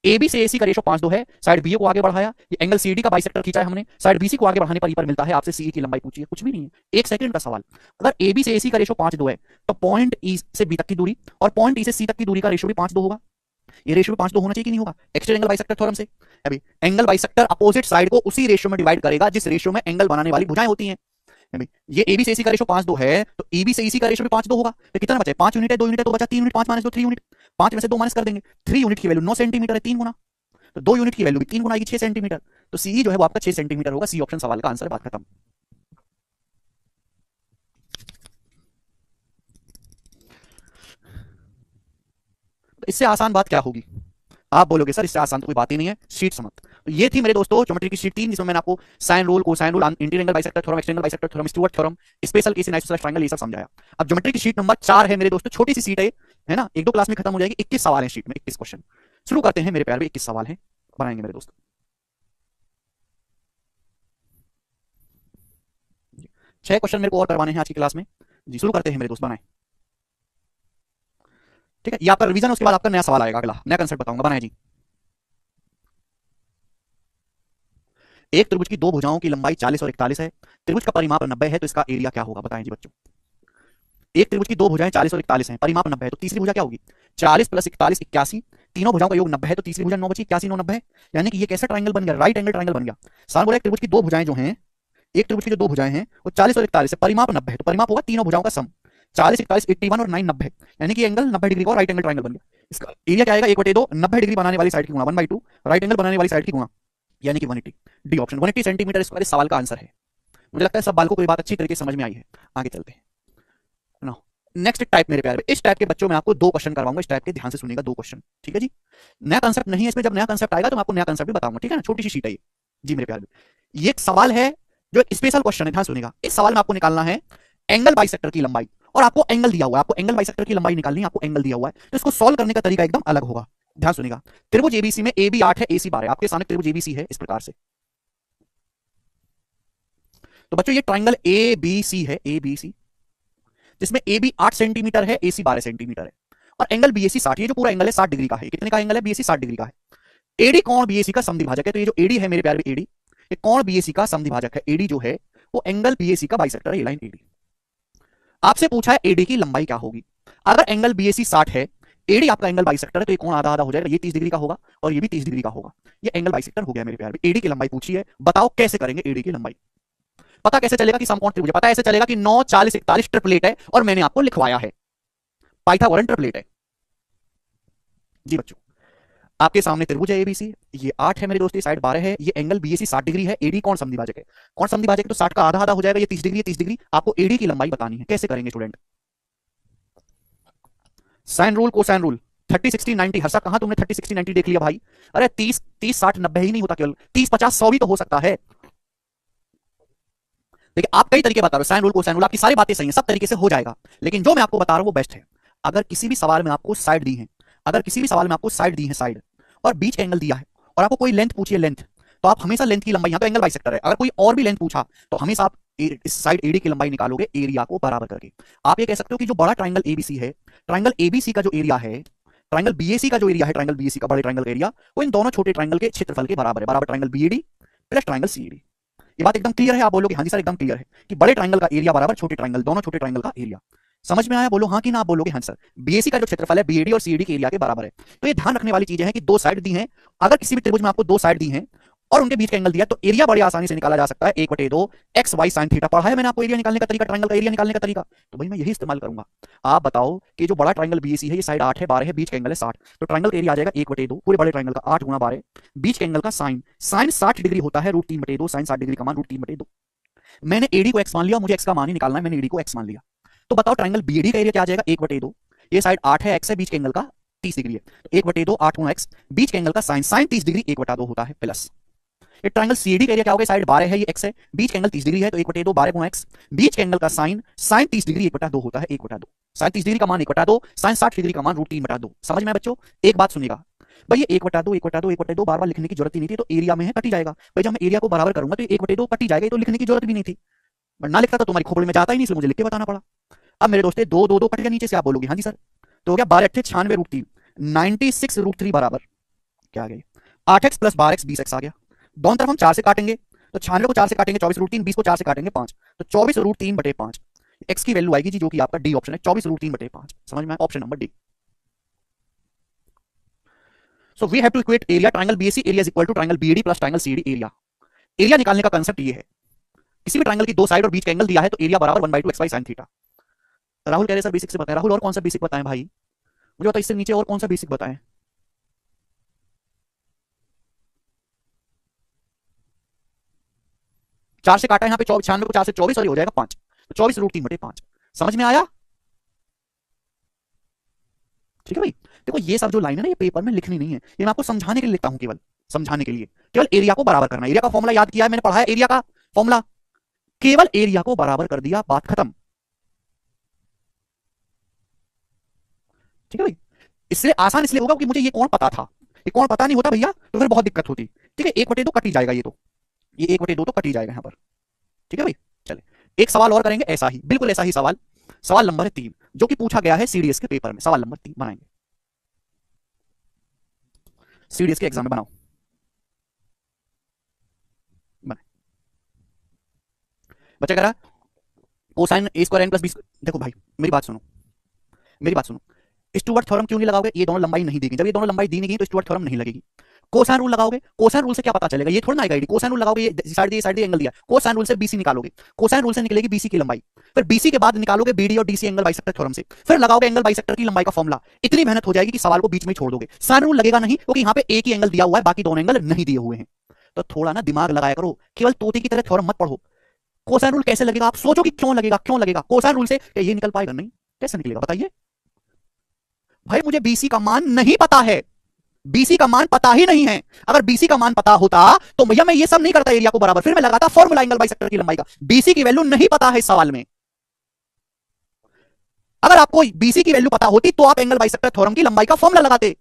AB से AC का रेशो 5:2 है, साइड BA को आगे बढ़ाया, ये एंगल CD का बाइसेक्टर खींचा है हमने, साइड BC को आगे बढ़ाने पर E पर मिलता है। आपसे CE की लंबाई पूछिए, कुछ भी नहीं है, एक सेकंड का सवाल। अगर AB से AC का रेशो 5:2 है तो पॉइंट E से B तक की दूरी और पॉइंट E से C तक की दूरी का रेशो भी 5:2 होगा। ये रेशियो 5:2 होना चाहिए कि नहीं होगा? एक्सटीरियर एंगल बाइसेक्टर थ्योरम से। अभी एंगल बाइसेक्टर अपोजिट साइड को उसी रेशियो में डिवाइड करेगा जिस रेशियो में एंगल बनाने वाली भुजाएं होती हैं। है भाई, ये एबी से एसी का रेशो 5:2 है, तो ईबी से ईसी का रेशो भी 5:2 होगा, तो कितना बचा है? 5 यूनिट है, 2 यूनिट है, तो बचा 3 यूनिट, 5 माइनस 2 3 यूनिट, 5 में से 2 माइनस कर देंगे, 3 यूनिट की वैल्यू 9 सेंटीमीटर है, 3 गुना, तो 2 यूनिट की वैल्यू भी 3 गुना आएगी, 6 सेंटीमीटर, तो सी जो है वो आपका 6 सेंटीमीटर होगा। सी ऑप्शन सवाल का आंसर है, बात खत्म। तो इससे आसान बात क्या होगी? आप बोलोगे सर इससे आसान तो कोई बात ही नहीं है, शीट समझ। तो ये थी मेरे दोस्तों ज्योमेट्री की शीट 3, जिसमें मैंने आपको sine rule, cosine rule, interior angle bisector theorem, external bisector theorem, Stewart theorem, special case in isosceles triangle, ये सब समझाया। अब ज्योमेट्री की शीट नंबर 4 है मेरे दोस्तों, छोटी सी शीट है ना, एक दो क्लास में खत्म हो जाएगी। 21 सवाल है शीट में, 21 क्वेश्चन। शुरू करते हैं मेरे प्यार में, 21 सवाल है, बनाएंगे मेरे दोस्त। 6 क्वेश्चन मेरे को और करवाने हैं आज की क्लास में जी। शुरू करते हैं मेरे दोस्त, बनाए। ठीक है, ये आपका रिवीजन, उसके बाद आपका नया सवाल आएगा, अगला नया कंसेप्ट बताऊंगा, बनाए जी। एक त्रिभुज की दो भुजाओं की लंबाई 40 और 41 है, त्रिभुज का परिमाप 90 है, तो इसका एरिया क्या होगा? बताएं जी बच्चों। एक त्रिभुज की दो भुजाएं 40 और 41 हैं, परिमाप 90 है, तो तीसरी भुजा क्या होगी? 40 + 41 81, तीनों भुजाओं का योग 90 है, तो तीसरी भुजा 9 बची, 81 9 90 है। यानी कि ये कैसा ट्राइंगल बन गया? राइट एंगल ट्राइंगल बन गया। सवाल बोला एक त्रिभुज की दो भुजाएं जो हैं, एक त्रिभुज की जो दो भुजाएं हैं वो 40 और 41 है, परिमाप 90 है, तो परिमाप होगा तीनों भुजाओं का सम। 40 41 81 और 9 90, यानी कि एंगल 90 डिग्री का राइट एंगल ट्राइंगल बन गया। इसका एरिया क्या आएगा? 1/2, 90 डिग्री बनाने वाली साइड की गुणा 1/2, राइट एंगल बनाने वाली साइड की गुणा, यानी कि 180। डी ऑप्शन 180 सेंटीमीटर स्क्वायर इस सवाल का आंसर है। मुझे लगता है सब बालकों को ये बात अच्छी तरीके से समझ में आई है। आगे चलते हैं ना। नेक्स्ट टाइप मेरे प्यारे, इस टाइप के बच्चों में आपको 2 क्वेश्चन करवाऊंगा, इस टाइप के ध्यान से सुनिएगा, 2 क्वेश्चन, ठीक है जी। नया कंसेप्ट नहीं है इसमें, जब नया कंसेप्ट आएगा तो मैं आपको नया कंसेप्ट भी बताऊंगा, ठीक है ना। छोटी सी शीट है ये जी मेरे प्यारे। ये एक सवाल है जो एक स्पेशल क्वेश्चन है, ध्यान सुनिएगा। इस सवाल में आपको निकालना है एंगल बाइसेक्टर की लंबाई, और आपको एंगल दिया हुआ है, आपको एंगल बाइसेक्टर की लंबाई निकालनी है, आपको एंगल दिया हुआ है, तो इसको सॉल्व करने का तरीका एकदम अलग होगा। ध्यान सुनिएगा। त्रिभुज एबीसी में ए बी 8 है, एसी 12 है, आपके सामने त्रिभुज एबीसी है इस प्रकार से। तो बच्चों ये ट्राइंगल ए बी सी है, ए बी सी, जिसमें ए बी 8 सेंटीमीटर है, एसी 12 सेंटीमीटर है, और एंगल बीएसी 60, ये जो पूरा एंगल है 60 डिग्री का है। कितने का एंगल है? बीएसी 60 डिग्री का है। एडी कोण बीएसी का समद्विभाजक है, तो ये जो एडी है मेरे प्यारे, एडी ये कोण बीएसी का समद्विभाजक है। एडी जो है वो एंगल बीएसी का बाइसेक्टर है, ये लाइन एडी। आपसे पूछा है एडी की लंबाई क्या होगी। अगर एंगल बीएसी 60 है, एडी आपका एंगल बाइसेक्टर है, तो ये कोण आधा आधा हो जाएगा, ये 30 डिग्री का होगा और ये भी 30 डिग्री का होगा। ये एंगल बाइसेक्टर हो गया मेरे प्यारे। एडी की लंबाई पूछी है, बताओ कैसे करेंगे एडी की लंबाई। पता कैसे चलेगा कि समकोण त्रिभुज? पता ऐसे चलेगा कि 9 40 41 ट्रिपलेट है, और मैंने आपको लिखवाया है पाइथागोरन ट्रिपलेट है जी बच्चों। आपके सामने त्रिभुज है एबीसी, ये 8 है मेरे दोस्त, ये साइड 12 है, ये एंगल बीएसी 60 डिग्री है, एडी कौन समद्विभाजक है? कौन समद्विभाजक है? तो 60 का आधा आधा हो जाएगा, ये 30 डिग्री है, 30 डिग्री। आपको एडी की लंबाई बतानी है, कैसे करेंगे student? Sine rule, cosine rule, 30 60 90। Harsha कहां तुमने 30 60 90 देख लिया भाई? अरे 30 30 60 90 ही नहीं होता, केवल 30 50 100 भी तो हो सकता है। देखिए आप कई तरीके बता रहे हो, साइन रूल, कोसाइन रूल, आपकी सारी बातें सही हैं, सब तरीके से हो जाएगा, लेकिन जो मैं आपको बता रहा हूं वो बेस्ट है। अगर किसी भी सवाल में आपको साइड दी है, अगर किसी भी सवाल में आपको साइड दी है, साइड और बीच एंगल दिया है, और आपको कोई लेंथ पूछी है, लेंथ, तो आप हमेशा लेंथ की लंबाई, यहां तो एंगल बाइसेक्टर है, अगर कोई और भी लेंथ पूछा तो हमेशा आप इस साइड एडी की लंबाई निकालोगे एरिया को बराबर करके। आप ये कह सकते हो कि जो बड़ा ट्राइंगल एबीसी है, ट्राइंगल एबीसी का जो एरिया है, ट्राइंगल बीएसी का जो एरिया है, ट्राइंगल बीएसी का बड़े ट्राइंगल का एरिया, वो इन दोनों छोटे ट्राइंगल के क्षेत्रफल के बराबर है, बराबर triangle BAD plus triangle CAD. ये बात एकदम क्लियर है? आप बोलोगे हाँ जी सर एकदम क्लियर है कि बड़े ट्राइंगल का एरिया बराबर छोटे ट्राइंगल, दोनों छोटे ट्राइंगल का एरिया। समझ में आया? बोलो हाँ कि ना। आप बोलोगे हाँ सर, बीएसी का जो क्षेत्रफल है बीएडी और सीएडी के एरिया के बराबर है। तो ये ध्यान रखने वाली चीजें हैं कि दो साइड दी हैं, अगर किसी भी त्रिभुज में आपको दो साइड दी हैं और उनके बीच का एंगल दिया, तो एरिया बड़ी आसानी से निकाला जा सकता है, 1/2 एक्स वाई साइन थीटा। पढ़ा है मैंने आपको एरिया निकालने का तरीका, ट्राइंगल का एरिया निकालने का तरीका, तो भाई मैं यही इस्तेमाल करूंगा। आप बताओ कि जो बड़ा ट्राइंगल बीएसी है, ये साइड 8 है, 12 है, बीच का एंगल है 60, तो ट्राइंगल का एरिया आ जाएगा 1/2 पूरे बड़े ट्राइंगल का 8 गुणा 12, बीच के एंगल का साइन, साइन 60 डिग्री होता है √3/2, साइन 60 डिग्री का मान √3/2। मैंने एडी को एक्स मान लिया, मुझे एक्स का मान ही निकालना है, मैंने एडी को एक्स मान लिया। तो बताओ ट्राइंगल बीएडी का एरिया क्या आ जाएगा? 1/2, ये साइड 8 है, एक्स है, बीच के एंगल का 30 डिग्री है, तो 1/2 8 गुणा एक्स, बीच के एंगल का साइन, साइन 30 डिग्री 1/2 होता है, प्लस ये ट्राइंगल सीडी का एरिया क्या होगा? साइड 12 है, ये एक्स है, बीच का एंगल 30 डिग्री है, तो 1/2 12 गुणा एक्स, बीच के एंगल का साइन, साइन 30 डिग्री 1/2 होता है, 1/2, साइन 30 डिग्री का मान 1/2, साइन 60 डिग्री का मान √3/2। समझ में आया बच्चों? एक बात सुनिएगा भाई, ये 1/2 1/2 1/2 बार बार लिखने की जरूरत ही नहीं थी, तो एरिया में है, कट ही जाएगा भाई। जब मैं एरिया को बराबर करूंगा तो 1/2 कट ही जाएगा, तो लिखने की जरूरत भी नहीं थी, बट ना लिखता तो तुम्हारी खोपड़ी में जाता ही नहीं, इसलिए मुझे लिख के बताना पड़ा। अब मेरे दोस्त 2 2 2 कट गया नीचे से, आप बोलोगे हाँ जी सर, तो हो गया 12 8 96 √3, 96 √3 बराबर क्या आ गया? 8x + 12x 20x आ गया। दोनों तरफ हम 4 से काटेंगे, तो 96 को 4 से काटेंगे 24 √3, 20 को 4 से काटेंगे 5, तो 24 √3/5 x की वैल्यू आएगी जी, जो कि आपका डी ऑप्शन है, 24 √3/5। समझ में आया? Option number D. So we have to equate area triangle BAC area is equal to triangle BAD plus triangle CD area. Area निकालने का कांसेप्ट ये है, किसी भी ट्राइंगल की दो साइड और बीच का एंगल दिया है तो एरिया बराबर 1/2 X Y sine theta. Rahul कह रहे सर बेसिक से बताएं। राहुल और कौन सा बेसिक बताएं भाई, मुझे बताओ इससे नीचे और कौन सा बेसिक बताएं। 4 से काटा यहाँ पे 96 को 4 से 24 और ये हो जाएगा 5, तो 24√3/5। समझ में आया? ठीक है भाई। देखो ये सब जो लाइन है ना ये पेपर में लिखनी नहीं है, ये मैं आपको समझाने के लिए लिखता हूं, केवल समझाने के लिए। केवल एरिया को बराबर करना, एरिया का फॉर्मूला याद किया है मैंने, पढ़ा है एरिया का फॉर्मूला, केवल एरिया को बराबर कर दिया, बात खत्म। ठीक है भाई। इसलिए आसान इसलिए होगा कि मुझे ये कौन पता था, ये कौन पता नहीं होता भैया तो फिर बहुत दिक्कत होती। ठीक है, 1/2 कट ही जाएगा ये तो, ये 1/2 तो कट ही जाएगा यहां पर। ठीक है भाई। चले एक सवाल और करेंगे ऐसा ही, बिल्कुल ऐसा ही सवाल, सवाल नंबर 3 जो कि पूछा गया है सीडीएस के पेपर में। सवाल नंबर 3 बनाएंगे, सीडीएस के एग्जाम में बनाओ। बनाए बच्चा कह रहा कोसाइन ए स्क्वायर एन प्लस बी। देखो भाई मेरी बात सुनो, मेरी बात सुनो। स्टुअर्ट थ्योरम क्यों नहीं लगाओगे, ये दोनों लंबाई नहीं देगी, जब ये दोनों लंबाई दी नहीं गई तो स्टुअर्ट थ्योरम नहीं लगेगी। कोसाइन रूल लगाओगे, कोसाइन रूल से क्या पता चलेगा, ये थोड़ा ना आएगा आईडी। कोसाइन रूल लगाओगे, ये साइड एंगल दिया, कोसाइन रूल से बीसी निकालोगे, कोसाइन रूल से निकलेगी बीसी की लंबाई, फिर बीसी के बाद निकालोगे बीडी और डीसी एंगल बाइसेक्टर थ्योरम से, फिर लगाओगे एंगल बाइसेक्टर की लंबाई का फॉर्मूला। इतनी मेहनत हो जाएगी कि सवाल को बीच में छोड़ दोगे। साइन रूल लगेगा नहीं क्योंकि यहाँ पे एक ही एंगल दिया हुआ है, बाकी दोनों एंगल नहीं दिए हुए हैं। तो थोड़ा ना दिमाग लगाया करो, केवल तोते की तरह थ्योरम मत पढ़ो। कोसाइन रूल कैसे लगेगा आप सोचो कि क्यों लगेगा, क्यों लगेगा कोसाइन रूल से, ये निकल पाएगा नहीं, कैसे निकलेगा बताइए भाई। मुझे बीसी का मान नहीं पता है, बीसी का मान पता ही नहीं है। अगर बीसी का मान पता होता तो भैया मैं ये सब नहीं करता एरिया को बराबर, फिर मैं लगाता फॉर्मूला एंगल बाइसेक्टर की लंबाई का। बीसी की वैल्यू नहीं पता है इस सवाल में। अगर आपको बीसी की वैल्यू पता होती तो आप एंगल बाइसेक्टर थ्योरम की लंबाई का फॉर्मूला लगाते।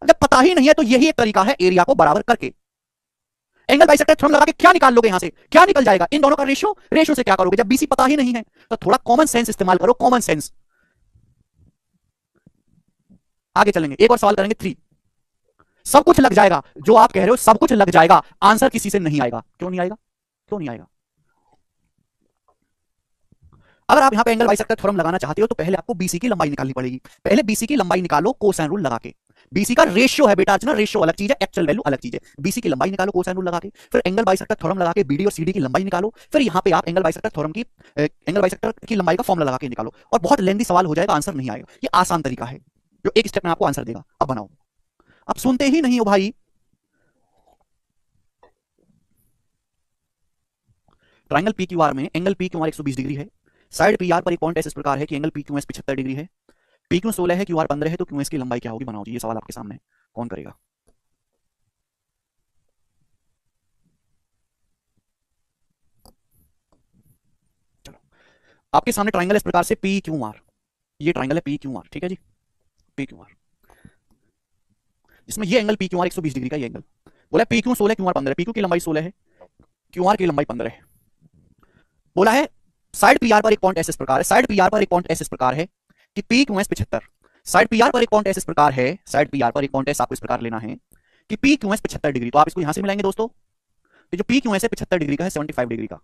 जब पता ही नहीं है तो यही एक तरीका है एरिया को बराबर करके। एंगल बाइसेक्टर थ्योरम लगा के क्या निकाल लोगे, यहां से क्या निकल जाएगा, इन दोनों का रेशियो, रेशियो से क्या करोगे जब बीसी पता ही नहीं है। तो थोड़ा कॉमन सेंस इस्तेमाल करो, कॉमन सेंस। आगे चलेंगे, एक और सवाल करेंगे 3। सब कुछ लग जाएगा जो आप कह रहे हो, सब कुछ लग जाएगा, आंसर किसी से नहीं आएगा। क्यों नहीं आएगा, क्यों नहीं आएगा? अगर आप यहां पे एंगल बाइसेक्टर थ्योरम लगाना चाहते हो तो पहले आपको बीसी की लंबाई निकालनी पड़ेगी। पहले बीसी की लंबाई निकालो कोसाइन रूल लगा के। बीसी का रेशियो है बेटा, अर्चना रेशियो अलग चीज है, एक्चुअल वैल्यू अलग चीज है। बीसी की लंबाई निकालो कोसाइन रूल लगा के, फिर एंगल बाइसेक्टर थ्योरम लगा के बीडी और सीडी की लंबाई निकालो, फिर यहां पे आप एंगल बाइसेक्टर थ्योरम की एंगल बाइसेक्टर की लंबाई का फॉर्मूला लगा के निकालो। और बहुत लेंथी सवाल हो जाएगा, आंसर नहीं आएगा। ये आसान तरीका है जो एक स्टेप में आपको आंसर देगा। अब बनाओ, अब सुनते ही नहीं हो भाई। ट्राइंगल पी क्यू आर में angle P Q R 120 degree है, साइड पी आर पर एक पॉइंट इस प्रकार है कि angle P Q S 75 degree है, पी क्यू 16 है, क्यू आर 15 है, तो क्यू एस की लंबाई क्या होगी, बनाओ जी। ये सवाल आपके सामने, कौन करेगा? चलो, आपके सामने ट्राइंगल इस प्रकार से पी क्यू आर, ये ट्राइंगल है पी क्यू आर, ठीक है जी, पी क्यू आर, इसमें ये angle P Q R 120 degree का ये एंगल बोला, P Q 16 Q R 15, P Q की लंबाई 16 है, क्यू आर की लंबाई 15 है। बोला है साइड पी आर पर एक पॉइंट एस इस प्रकार है, साइड पी आर पर एक पॉइंट एस इस प्रकार है कि P Q S 75, side P R पर एक पॉइंट एस इस प्रकार है, साइड पी आर पर एक पॉइंट एस आपको इस प्रकार लेना है कि पी क्यू एस 75 डिग्री। तो आप इसको यहां से मिलाएंगे दोस्तों, तो जो पी क्यू एस है 75 डिग्री का है, 75 डिग्री का,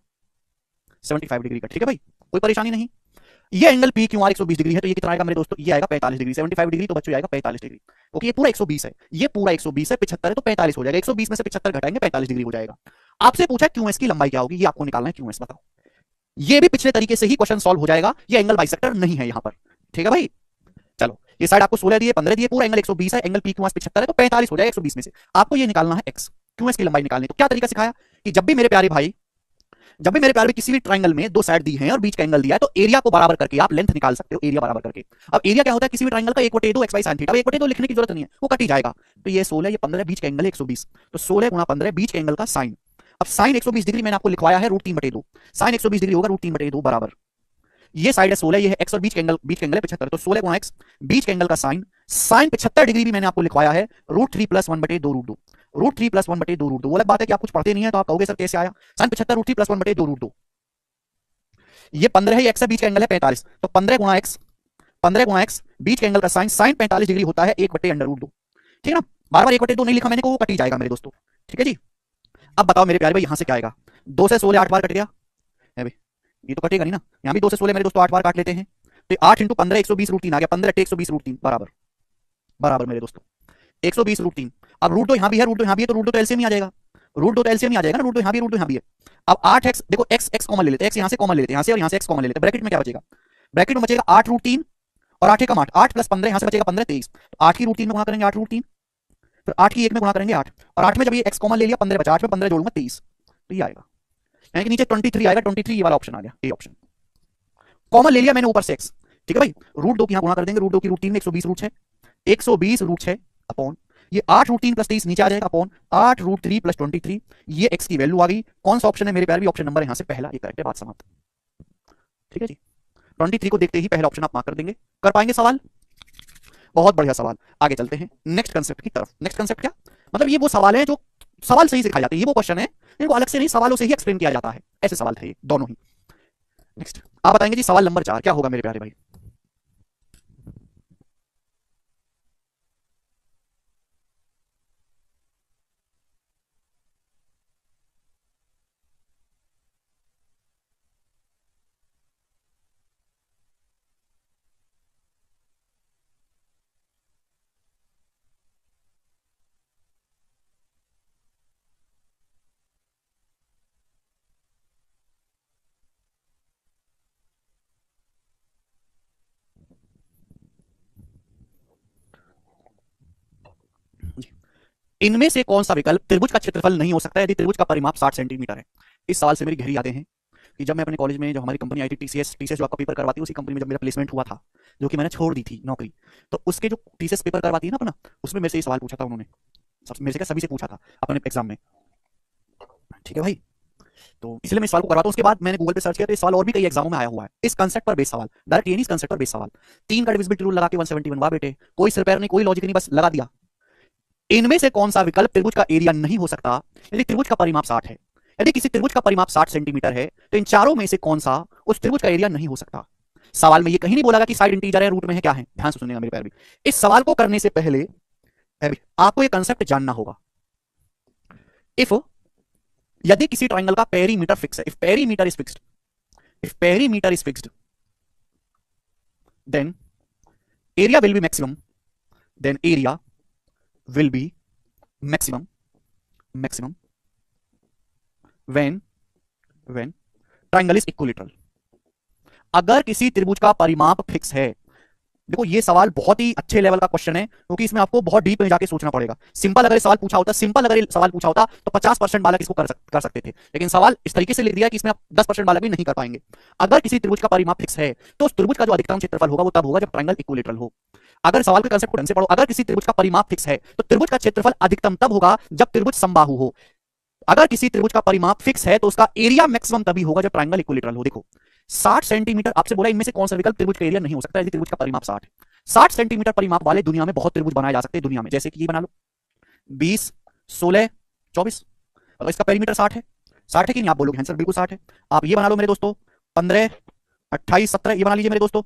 75 डिग्री का, ठीक है भाई, कोई परेशानी नहीं। ये angle P Q R 120 degree है, तो ये कितना आएगा मेरे दोस्तों, ये आएगा 45 डिग्री। 75 डिग्री तो बच्चों आएगा 45 डिग्री, क्योंकि ये पूरा 120 है, ये पूरा 120 है, 75 है तो 45 हो जाएगा, 120 में से 75 घटाएंगे 45 डिग्री हो जाएगा। आपसे पूछा क्यू एस की लंबाई क्या होगी, ये आपको निकालना है क्यू एस, बताओ। ये भी पिछले तरीके से ही क्वेश्चन सॉल्व हो जाएगा, ये एंगल बाइसेक्टर नहीं है यहां पर, ठीक है भाई। चलो, ये साइड आपको 16 दिए, 15 दिए, पूरा एंगल 120 है, एंगल पी क्यू आर 75 है तो 45 हो जाएगा 120 में से। आपको ये निकालना है एक्स, क्यू एस की लंबाई निकालनी। तो क्या तरीका सिखाया कि जब भी मेरे प्यारे भाई, जब भी मेरे प्यारे भाई किसी भी ट्राइंगल में दो साइड दी हैं और बीच का एंगल दिया है तो एरिया को बराबर करके आप लेंथ निकाल सकते हो, एरिया बराबर करके। अब एरिया क्या होता है किसी भी ट्राइंगल का, 1/2 एक्स वाई साइन थीटा। अब 1/2 लिखने की जरूरत नहीं है, वो कट ही जाएगा। तो ये 16, ये 15, बीच का एंगल है 120, तो 16 गुणा 15 बीच के एंगल का साइन। अब साइन 120 डिग्री मैंने आपको लिखवाया है √3/2, साइन 120 डिग्री होगा √3/2 बराबर, ये साइड है 16, ये है एक्स और बीच का एंगल है 75, तो 16 गुणा एक्स बीच के एंगल का साइन, साइन 75 डिग्री भी मैंने आपको लिखवाया है √3 + 1/2 √3 + 1/2। वो अलग बात है कि आप कुछ पढ़ते नहीं है तो आप कहोगे सर कैसे आया, साइन 75 √3 + 1/2। ये 15 है, ये एक्स है, बीच का एंगल है 45, तो 15 गुणा एक्स, 15 गुणा एक्स बीच के एंगल का साइन, साइन 45 डिग्री होता है 1/√2, ठीक है ना। बार बार 1/2 नहीं लिखा मैंने को, वो कट ही जाएगा मेरे दोस्तों, ठीक है जी। अब बताओ मेरे प्यारे भाई यहां से क्या आएगा, 2 से 16 8 बार कट गया है भाई, ये तो कटेगा नहीं ना। यहां भी 2 से 16 मेरे दोस्तों 8 बार काट लेते हैं, तो 8 × 15 120√3 आ गया, 15 × 120√3 बराबर, बराबर मेरे दोस्तों 120√3। अब √2 यहां भी है, √2 यहां भी है, तो √2 तो एलसीएम ही आ जाएगा, रूट 2 तो एलसीएम ही आ जाएगा ना, रूट 2 यहां भी, रूट 2 यहां भी है। अब 8x, देखो x x कॉमन ले लेते हैं, x यहां से कॉमन ले लेते हैं, यहां से और यहां से x कॉमन ले लेते हैं, ब्रैकेट में क्या बचेगा, ब्रैकेट में बचेगा 8 रूट 3 और 8 एकम 8, 8 प्लस 15 यहां से बचेगा 15 23, तो 8 की रूट 3 में गुणा करेंगे 8 रूट 3, फिर 8 की 1 में गुणा करेंगे 8, और 8 में जब ये x कॉमन ले लिया 15 बचा, 8 में 15 जोड़ूंगा 23, तो ये आएगा, यानी कि नीचे 23 आएगा, 23 ये वाला ऑप्शन आ गया, ए ऑप्शन। कॉमन ले लिया मैंने ऊपर से x, ठीक है भाई, रूट 2 की यहां गुणा कर देंगे, रूट 2 की रूट 3 में 120 रूट 6, 120 रूट 6 अपॉन ये 8 रूट 3 प्लस 23 नीचे आ जाएगा अपॉन 8 रूट 3 प्लस 23, ये x की वैल्यू आ गई। कौन सा ऑप्शन है मेरे प्यारे भी, ऑप्शन नंबर यहां से पहला, ये करेक्ट है, बात समाप्त। ठीक है जी, 23 को देखते ही पहला ऑप्शन आप मार्क कर देंगे। कर पाएंगे सवाल, बहुत बढ़िया सवाल। आगे चलते हैं नेक्स्ट कंसेप्ट की तरफ। नेक्स्ट कंसेप्ट क्या मतलब, ये वो सवाल है जो सवाल से ही सिखाए जाते हैं, ये वो क्वेश्चन है इनको अलग से नहीं, सवालों से ही एक्सप्लेन किया जाता है, ऐसे सवाल थे ये दोनों ही। नेक्स्ट आप बताएंगे जी सवाल नंबर 4 क्या होगा मेरे प्यारे भाई। इनमें से कौन सा विकल्प त्रिभुज का क्षेत्रफल नहीं हो सकता यदि त्रिभुज का परिमाप 60 सेंटीमीटर है। इस सवाल से मेरी गहरी यादें हैं कि जब मैं अपने कॉलेज में, जब हमारी कंपनी आई थी टीसीएस जो आपका पेपर करवाती है, उसी कंपनी में जब मेरा प्लेसमेंट हुआ था, जो कि मैंने छोड़ दी थी नौकरी, तो उसके जो टीसीएस पेपर करवाती है ना अपना, उसमें मेरे से ये सवाल पूछा था उन्होंने, मेरे से क्या सभी से पूछा था अपने एग्जाम में। ठीक है भाई, तो इसलिए मैं इस सवाल को करवाता हूं। उसके बाद मैंने गूगल पे सर्च किया तो इस सवाल और भी कई एग्जामों में आया हुआ है, इस कंसेप्ट पर बेस सवाल, डायरेक्ट ये नहीं, इस कंसेप्ट पर बेस सवाल। 3 का डिविजिबिलिटी रूल लगा के 171, वाह बेटे, कोई सिर पैर नहीं, कोई लॉजिक नहीं, बस लगा दिया। इनमें से कौन सा विकल्प त्रिभुज का एरिया नहीं हो सकता यदि त्रिभुज का परिमाप 60 है। यदि किसी त्रिभुज का परिमाप 60 सेंटीमीटर है तो इन चारों में से कौन सा उस त्रिभुज का एरिया नहीं हो सकता। सवाल में ये कहीं नहीं बोला कि साइड इंटीजर है, रूट में है, क्या है, ध्यान से सुनिएगा मेरे प्यारे भी। इस सवाल को करने से पहले आपको ये कंसेप्ट जानना होगा। इफ यदि किसी ट्राइंगल का पेरीमीटर फिक्स है, if perimeter is fixed, if perimeter is fixed, then area will be maximum, then area will be maximum when triangle is equilateral। अगर किसी त्रिभुज का परिमाप फिक्स है, देखो ये सवाल बहुत ही अच्छे लेवल का क्वेश्चन है क्योंकि इसमें आपको बहुत डीप में जाके सोचना पड़ेगा। सिंपल अगर सवाल पूछा होता, सिंपल अगर सवाल पूछा होता तो 50% बालक इसको कर सकते थे, लेकिन सवाल इस तरीके से लिख दिया कि इसमें आप 10% बालक भी नहीं कर पाएंगे। अगर किसी त्रिभुज का परिमाप फिक्स है तो उस त्रिभुज का जो अधिकतम क्षेत्रफल होगा वो तब होगा जब ट्रायंगल इक्विलेटरल हो। अगर सवाल के कंसेप्ट को ढंग से पढ़ो, अगर किसी त्रिभुज का परिमाप फिक्स है तो त्रिभुज का क्षेत्रफल अधिकतम तब होगा जब त्रिभुज समबाहु हो। अगर किसी त्रिभुज का परिमाप फिक्स है तो उसका एरिया मैक्सिमम तभी होगा जब ट्रायंगल इक्विलेटरल हो। देखो 60 सेंटीमीटर, आपसे बोला इनमें से कौन सा विकल्प त्रिभुज का एरिया नहीं हो सकता यदि त्रिभुज का परिमाप 60 है। 60 सेंटीमीटर परिमाप वाले दुनिया में बहुत त्रिभुज बनाए जा सकते हैं दुनिया में, जैसे कि ये बना लो 20 16 24, और इसका पेरीमीटर 60 है। 60 है कि नहीं, आप बोलोगे सर बिल्कुल 60 है। आप ये बना लो मेरे दोस्तों 15 28 17, ये बना लीजिए मेरे दोस्तों,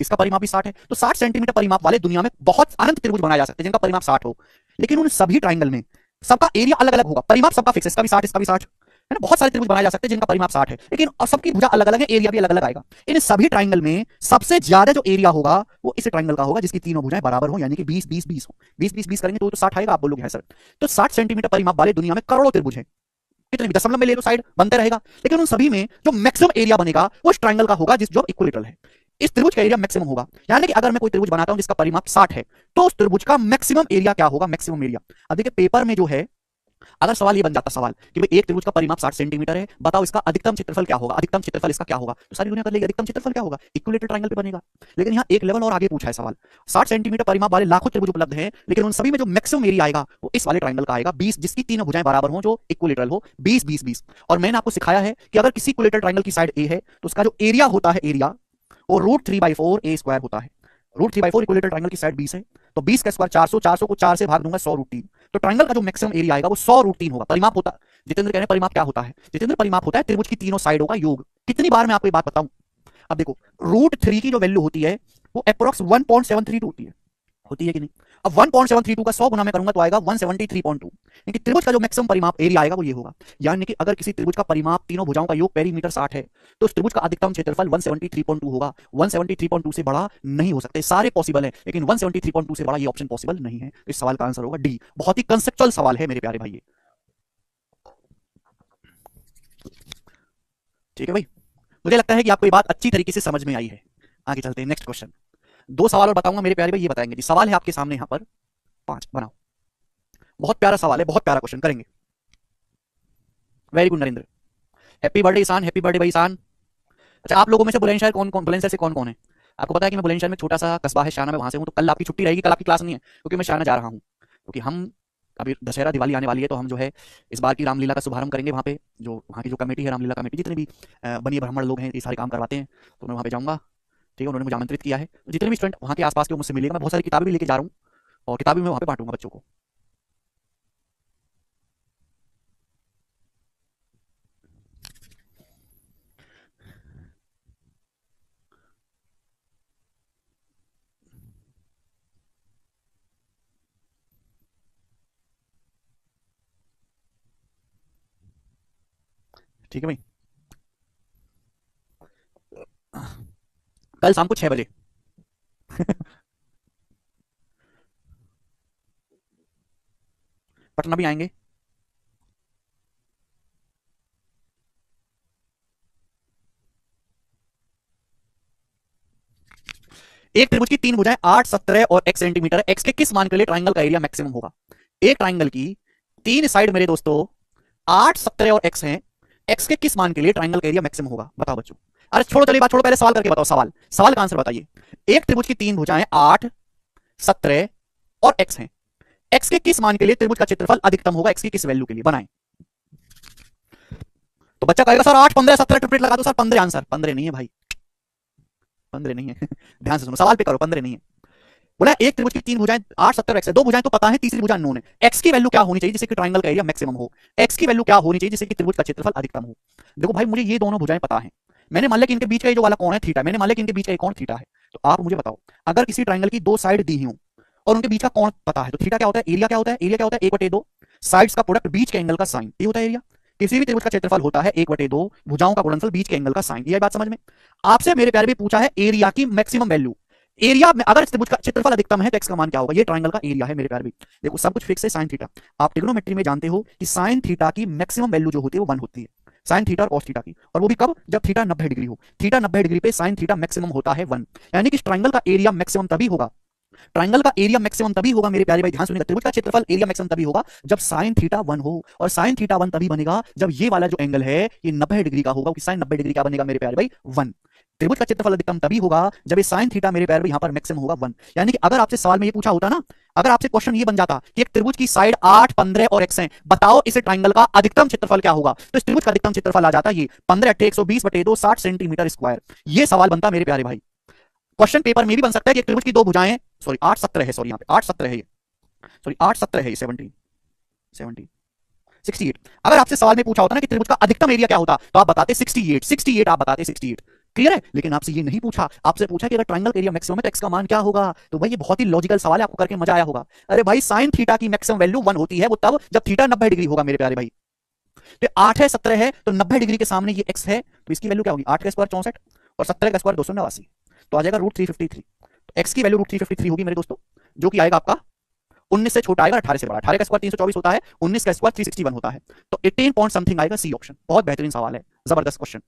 इसका परिमाप भी 60 है। तो 60 सेंटीमीटर परिमाप वाले दुनिया में बहुत अनंत त्रिभुज बनाए जा सकते हैं जिनका परिमाप 60 हो, लेकिन उन सभी ट्राइंगल में सबका एरिया अलग अलग होगा, परिमाप सबका फिक्स है, इसका भी 60 इसका भी 60 है ना। बहुत सारे त्रिभुज बनाए जा सकते हैं जिनका परिमाप 60 है, लेकिन सबकी भुजा अलग अलग है, एरिया भी अलग अलग आएगा। इन सभी ट्राइंगल में सबसे ज्यादा जो एरिया होगा वो इस ट्राइंगल का होगा जिसकी तीनों भुजाएं बराबर हो, यानी कि 20 20 20 हो। 20 20 20 करेंगे तो 60 आएगा, आप बोलोगे है सर। तो 60 सेंटीमीटर परिमाप वाले दुनिया में करोड़ों त्रिभुज हैं, कितने भी दशमलव में ले लो साइड बनते रहेगा, लेकिन उन सभी में जो मैक्सिमम एरिया बनेगा वो इस ट्राइंगल का होगा जिस जो इक्विलेटरल है। इस त्रिभुज का एरिया मैक्सिमम होगा, यानी कि अगर मैं कोई त्रिभुज बनाता हूं जिसका परिमाप 60 है तो उस त्रिभुज का मैक्सिमम एरिया क्या होगा, मैक्सिमम एरिया। अब देखिए पेपर में जो है, अगर सवाल ये बन जाता सवाल कि भाई एक त्रिभुज का परिमाप 60 सेंटीमीटर है, बताओ इसका अधिकतम क्षेत्रफल क्या होगा, अधिकतम क्षेत्रफल इसका क्या होगा, तो सारी दुनिया कर लेगी अधिकतम क्षेत्रफल क्या होगा, इक्विलेटरल ट्रायंगल पे बनेगा। लेकिन यहाँ एक लेवल और आगे पूछा है सवाल, 60 सेंटीमीटर परिमाप वाले लाखों त्रिभुज उपलब्ध हैं, लेकिन उन सभी में जो मैक्सिमम एरिया आएगा वो इस वाले ट्रायंगल का आएगा 20, जिसकी तीनों भुजाएं बराबर हो, जो इक्विलेटरल हो, 20 20 20। और मैंने आपको सिखाया है कि अगर किसी इक्विलेटरल ट्रायंगल की साइड ए है तो उसका जो एरिया होता है, एरिया वो √3/4 a स्क्वायर होता है। √3/4 इक्विलेटरल ट्रायंगल की साइड 20 है, तो 20 का स्क्वायर 400, 400 को 4 से भाग दूंगा 100√3, तो ट्रायंगल का जो मैक्सिमम एरिया आएगा वो 100√3 होगा। परिमाप होता, जितेंद्र कह रहे हैं परिमाप क्या होता है, जितेंद्र परिमाप होता है त्रिभुज की तीनों साइडों का योग। कितनी बार मैं आपको ये बात बताऊं, अब देखो √3 की जो वैल्यू होती है वो अप्रोक्स 1.732 होती है कि नहीं। अब 1.732 का 100 गुना में करूंगा तो आएगा 173.2, यानी कि त्रिभुज का जो मैक्सिमम परिमाप एरिया आएगा वो ये होगा। यानी कि अगर किसी त्रिभुज का परिमाप तीनों भुजाओं का योग पेरीमीटर 60 है तो उस त्रिभुज का अधिकतम क्षेत्रफल 173.2 होगा। 173.2 से बड़ा नहीं हो सकते, सारे पॉसिबल है लेकिन 173.2 से बड़ा ये ऑप्शन पॉसिबल नहीं है। इस सवाल का आंसर होगा डी। बहुत ही कंसेप्चुअल सवाल है मेरे प्यारे भाई। ठीक है भाई, मुझे लगता है कि आपको ये बात अच्छी तरीके से समझ में आई है। आगे चलते हैं, नेक्स्ट क्वेश्चन। दो सवाल और बताऊंगा मेरे प्यारे भाई, ये बताएंगे जी। सवाल है आपके सामने यहाँ पर 5, बनाओ। बहुत प्यारा सवाल है, बहुत प्यारा क्वेश्चन, करेंगे। Very good Narendra, happy birthday Ishan, happy birthday भाई ईशान। अच्छा, आप लोगों में से बुलंदशहर कौन कौन, बुलंदशहर से कौन कौन है? आपको पता है कि मैं बुलंदशहर में छोटा सा कस्बा है शाना में, वहां से हूँ। तो कल आपकी छुट्टी रहेगी, कल आपकी क्लास नहीं है क्योंकि मैं शाना जा रहा हूँ। क्योंकि हम अभी दशहरा दिवाली आने वाली है, तो हम जो है इस बार की रामलीला का शुभारंभ करेंगे वहाँ पे। जो वहाँ की जो कमेटी है, रामलीला कमेटी, जितने भी बनिए ब्राह्मण लोग हैं, ये सारे काम करवाते हैं, तो मैं वहाँ पे जाऊँगा। ठीक है, उन्होंने मुझे आमंत्रित किया है। तो जितने भी स्टूडेंट वहाँ के आसपास के, मुझसे मिलेगा। मैं बहुत सारी किताबें भी लेके जा रहा हूँ, और किताबें मैं वहाँ पे बांटूंगा बच्चों को। ठीक है भाई, कल शाम को 6 बजे। पटना भी आएंगे। एक त्रिभुज की 3 भुजाएं 8, 17 और x सेंटीमीटर है। x के किस मान के लिए ट्राइंगल का एरिया मैक्सिमम होगा? एक ट्राइंगल की 3 साइड मेरे दोस्तों 8, 17 और x हैं। x के किस मान के लिए ट्राइंगल का एरिया मैक्सिमम होगा? बताओ बच्चों। अरे छोड़ो, चलिए बात छोड़ो, पहले सवाल करके बताओ। सवाल सवाल का आंसर बताइए। एक त्रिभुज की 3 भुजाएं 8, 17 और x हैं। x के किस मान के लिए त्रिभुज का क्षेत्रफल अधिकतम होगा? x की किस वैल्यू के लिए? बनाएं। तो बच्चा कहेगा सर 8, 15, 17 ट्रिपलेट लगा दो सर। 15 आंसर। 15 नहीं है भाई, 15 नहीं है। ध्यान से सुनो, सवाल पे करो, 15 नहीं है। बोला एक त्रिभुज की 3 भुजाएं 8, 17 एक्स है। 2 भुजाएं तो पता है, तीसरी भुजा नोन है। एक्स की वैल्यू क्या होनी चाहिए जिससे कि ट्राइंगल का एरिया मैक्सिमम हो? एक्स की वैल्यू क्या होनी चाहिए जिससे कि त्रिभुज का क्षेत्रफल अधिकतम हो? देखो भाई, मुझे ये दोनों भुजाएं पता है। मैंने मान लिया कि इनके बीच का ये जो वाला कोण है थीटा, मैंने मान लिया कि इनके बीच का कोण थीटा है। तो आप मुझे बताओ, अगर किसी ट्राइंगल की 2 साइड दी हो और उनके बीच का कोण पता है, तो थीटा क्या होता है? एरिया क्या होता है? एरिया क्या होता है? 1/2 साइड्स का प्रोडक्ट, बीच के एंगल का साइन, ये होता है एरिया। किसी भी त्रिभुज का क्षेत्रफल होता है 1/2 भुजाओं का गुणनफल, बीच के एंगल का साइन। ये बात समझ में? आपसे मेरे प्यारे भी पूछा है एरिया की मैक्सिमम वैल्यू। एरिया में अगर त्रिभुज का क्षेत्रफल अधिकतम है तो एक्स का मान क्या होगा? ये ट्राइंगल का एरिया है मेरे प्यारे भी। देखो सब कुछ फिक्स है, साइन थीटा। आप ट्रिग्नोमेट्री में जानते हो कि साइन थीटा की मैक्सिमम वैल्यू जो होती है वो 1 होती है। साइन थीटा और कॉस थीटा की, और वो भी कब? जब थीटा 90 डिग्री हो। थीटा 90 डिग्री पे साइन थीटा मैक्सिमम होता है 1। यानी कि ट्राइंगल का एरिया मैक्सिमम तभी होगा, ट्राइंगल का एरिया मैक्सिमम तभी होगा मेरे प्यारे भाई, ध्यान सुनिएगा। त्रिभुज का क्षेत्रफल एरिया मैक्सिमम तभी होगा जब साइन थीटा 1 हो, और साइन थीटा 1 तभी बनेगा जब ये वाला जो एंगल है ये 90 डिग्री का होगा, क्योंकि साइन 90 डिग्री का बनेगा मेरे प्यारे भाई 1। त्रिभुज का क्षेत्रफल अधिकतम तभी होगा जब ये साइन थीटा मेरे प्यारे भाई यहां पर मैक्सिमम होगा 1। यानी कि अगर आपसे सवाल में ये पूछा होता ना, अगर आपसे क्वेश्चन ये बन जाता कि एक त्रिभुज की साइड 8, 15 और x है, बताओ इस ट्राइंगल का अधिकतम क्षेत्रफल क्या होगा, तो इस त्रिभुज का अधिकतम क्षेत्रफल आ जाता ये 15 8 120/2 60 सेंटीमीटर स्क्वायर। ये सवाल बनता मेरे प्यारे भाई। क्वेश्चन पेपर में भी बन सकता है कि एक त्रिभुज की 2 भुजाएं, सॉरी 8, 17 है, सॉरी यहाँ पे 8, 17 है ये, सॉरी 8, 17 है ये, 17, 17, 68। अगर आपसे सवाल में पूछा होता ना कि त्रिभुज का अधिकतम एरिया क्या होता, तो आप बताते 68, 68 आप बताते 68। क्लियर है? लेकिन आपसे ये नहीं पूछा, आपसे पूछा कि अगर ट्राइंगल का एरिया मैक्सिमम है तो एक्स का मान क्या होगा। तो भाई ये बहुत ही लॉजिकल सवाल है, आपको करके मजा आया होगा। अरे भाई साइन थीटा की मैक्सिमम वैल्यू 1 होती है, वो तब जब थीटा 90 डिग्री होगा मेरे प्यारे भाई। तो 8 है, 17 है, तो 90 डिग्री के सामने ये एक्स है, तो इसकी वैल्यू क्या होगी? 8 का स्क्वायर 64 और 17 का स्क्वायर 289, तो आ जाएगा √353। तो एक्स की वैल्यू √353 होगी मेरे दोस्तों, जो कि आएगा आपका 19 से छोटा आएगा, 18 से बड़ा। 18 का स्क्वायर 324 होता है, 19 का स्क्वायर 361 होता है, तो 18 पॉइंट समथिंग आएगा, सी ऑप्शन। बहुत बेहतरीन सवाल है, जबरदस्त क्वेश्चन।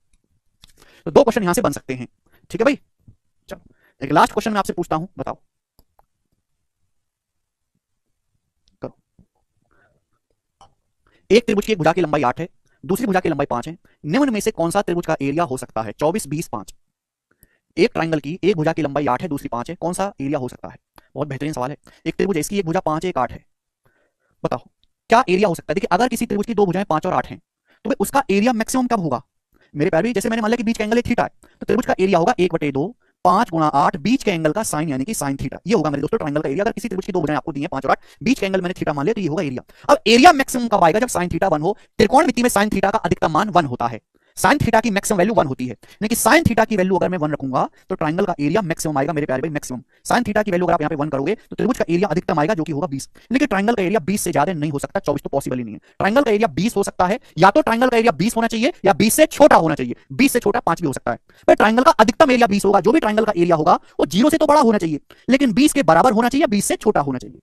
तो 2 क्वेश्चन यहां से बन सकते हैं। ठीक है भाई, चलो एक लास्ट क्वेश्चन मैं आपसे पूछता हूं, बताओ करो। एक त्रिभुज की एक भुजा की लंबाई 8 है, दूसरी भुजा की लंबाई 5 है। निम्न में से कौन सा त्रिभुज का एरिया हो सकता है? 24, 20, 5। एक ट्राइंगल की एक भुजा की लंबाई 8 है, दूसरी 5 है, कौन सा एरिया हो सकता है? बहुत बेहतरीन सवाल है। एक त्रिभुज है, इसकी एक भुजा 5 है, एक 8 है, बताओ क्या एरिया हो सकता है? देखिए अगर किसी त्रिभुज की 2 भुजाएं 5 और 8 हैं, तो भाई उसका एरिया मैक्सिमम कब होगा मेरे प्यारे? जैसे मैंने मान लिया कि बीच का एंगल थीटा है, तो त्रिभुज का एरिया होगा 1/2 5 गुणा 8 बीच के एंगल का साइन, यानी कि साइन थीटा। ये होगा मेरे दोस्तों ट्राइंगल का एरिया। अगर किसी त्रिभुज की 2 भुजाएं आपको दी हैं 5 और 8, बीच के एंगल मैंने थीटा मान लिया, तो ये होगा एरिया। अब एरिया मैक्सिमम कब आएगा? जब साइन थीटा 1 हो। त्रिकोणमिति में साइन थीटा का अधिकतम मान 1 होता है, साइन थीटा की मैक्सिमम वैल्यू 1 होती है। यानी कि साइन थीटा की वैल्यू अगर मैं 1 रखूंगा तो ट्राइंगल का एरिया मैक्सिमम आएगा मेरे प्यारे भाई, मैक्सिमम। साइन थीटा की वैल्यू अगर आप यहां पे 1 करोगे तो त्रिभुज का एरिया अधिकतम आएगा, जो कि होगा 20। लेकिन ट्राइंगल का एरिया 20 से ज्यादा नहीं हो सकता, 24 तो पॉसिबल ही नहीं है। ट्राइंगल का एरिया 20 हो सकता है, या तो ट्राइंगल का एरिया 20 होना चाहिए या 20 से छोटा होना चाहिए। 20 से छोटा 5 भी हो सकता है, पर ट्राइंगल का अधिकतम एरिया 20 होगा। जो भी ट्राइंगल का एरिया होगा वो 0 से तो बड़ा होना चाहिए, लेकिन 20 के बराबर होना चाहिए, 20 से छोटा होना चाहिए।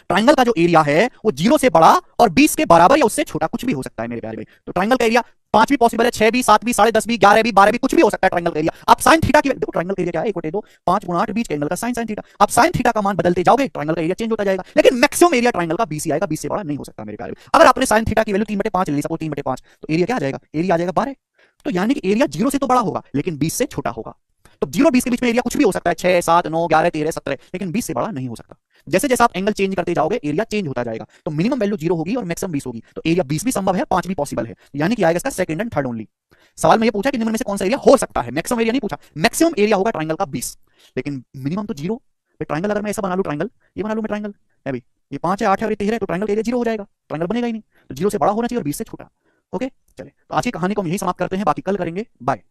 ट्राइंगल का जो एरिया है वो 0 से बड़ा और 20 के बराबर या उससे छोटा कुछ भी हो सकता है मेरे प्यारे भाई। तो ट्राइंगल का एरिया 5 भी पॉसिबल है, 6 भी, 7 भी, 10.5 भी, 11 भी, 12 भी, कुछ भी हो सकता है ट्रायंगल का एरिया। आप साइन थीटा की देखो, ट्रायंगल का एरिया क्या है, 1/2 5 गुणा 8 बीच के एंगल का साइन साइन थीटा। आप साइन थीटा का मान बदलते जाओगे, ट्रायंगल का एरिया चेंज होता जाएगा, लेकिन मैक्सिमम एरिया ट्रायंगल का 20 ही आएगा, 20 से बड़ा नहीं हो सकता मेरे ख्याल में। अगर आपने साइन थीटा की वैल्यू 3/5 ले ली, सपोज 3/5, तो एरिया क्या आ जाएगा, एरिया आ जाएगा 12। तो यानी कि एरिया 0 से तो बड़ा होगा लेकिन 20 से छोटा होगा। तो 0 20 के बीच में एरिया कुछ भी हो सकता है, 6 7 9 11 13 17, लेकिन 20 से बड़ा नहीं हो सकता। जैसे जैसे आप एंगल चेंज करते जाओगे एरिया चेंज होता जाएगा। तो मिनिमम वैल्यू 0 होगी और मैक्सिमम 20 होगी, तो एरिया 20 भी संभव है, 5 भी पॉसिबल है, यानी कि आएगा इसका सेकंड एंड थर्ड ओनली। सवाल में ये पूछा कि निम्न में से कौन सा एरिया हो सकता है, मैक्सिमम एरिया नहीं पूछा। मैक्सिमम एरिया होगा ट्रायंगल का 20, लेकिन मिनिमम तो 0। ट्रायंगल अगर मैं ऐसा बना लूं, ट्रायंगल ये बना लूं मैं, ट्रायंगल है भाई, ये 5 है 8 है और ये 13 है, तो ट्रायंगल का एरिया 0 हो जाएगा, ट्रायंगल बनेगा ही नहीं। तो 0 से बड़ा होना चाहिए और 20 से छोटा। ओके, चले तो आज की कहानी को हम यही समाप्त करते हैं, बाकी कल करेंगे। बाय।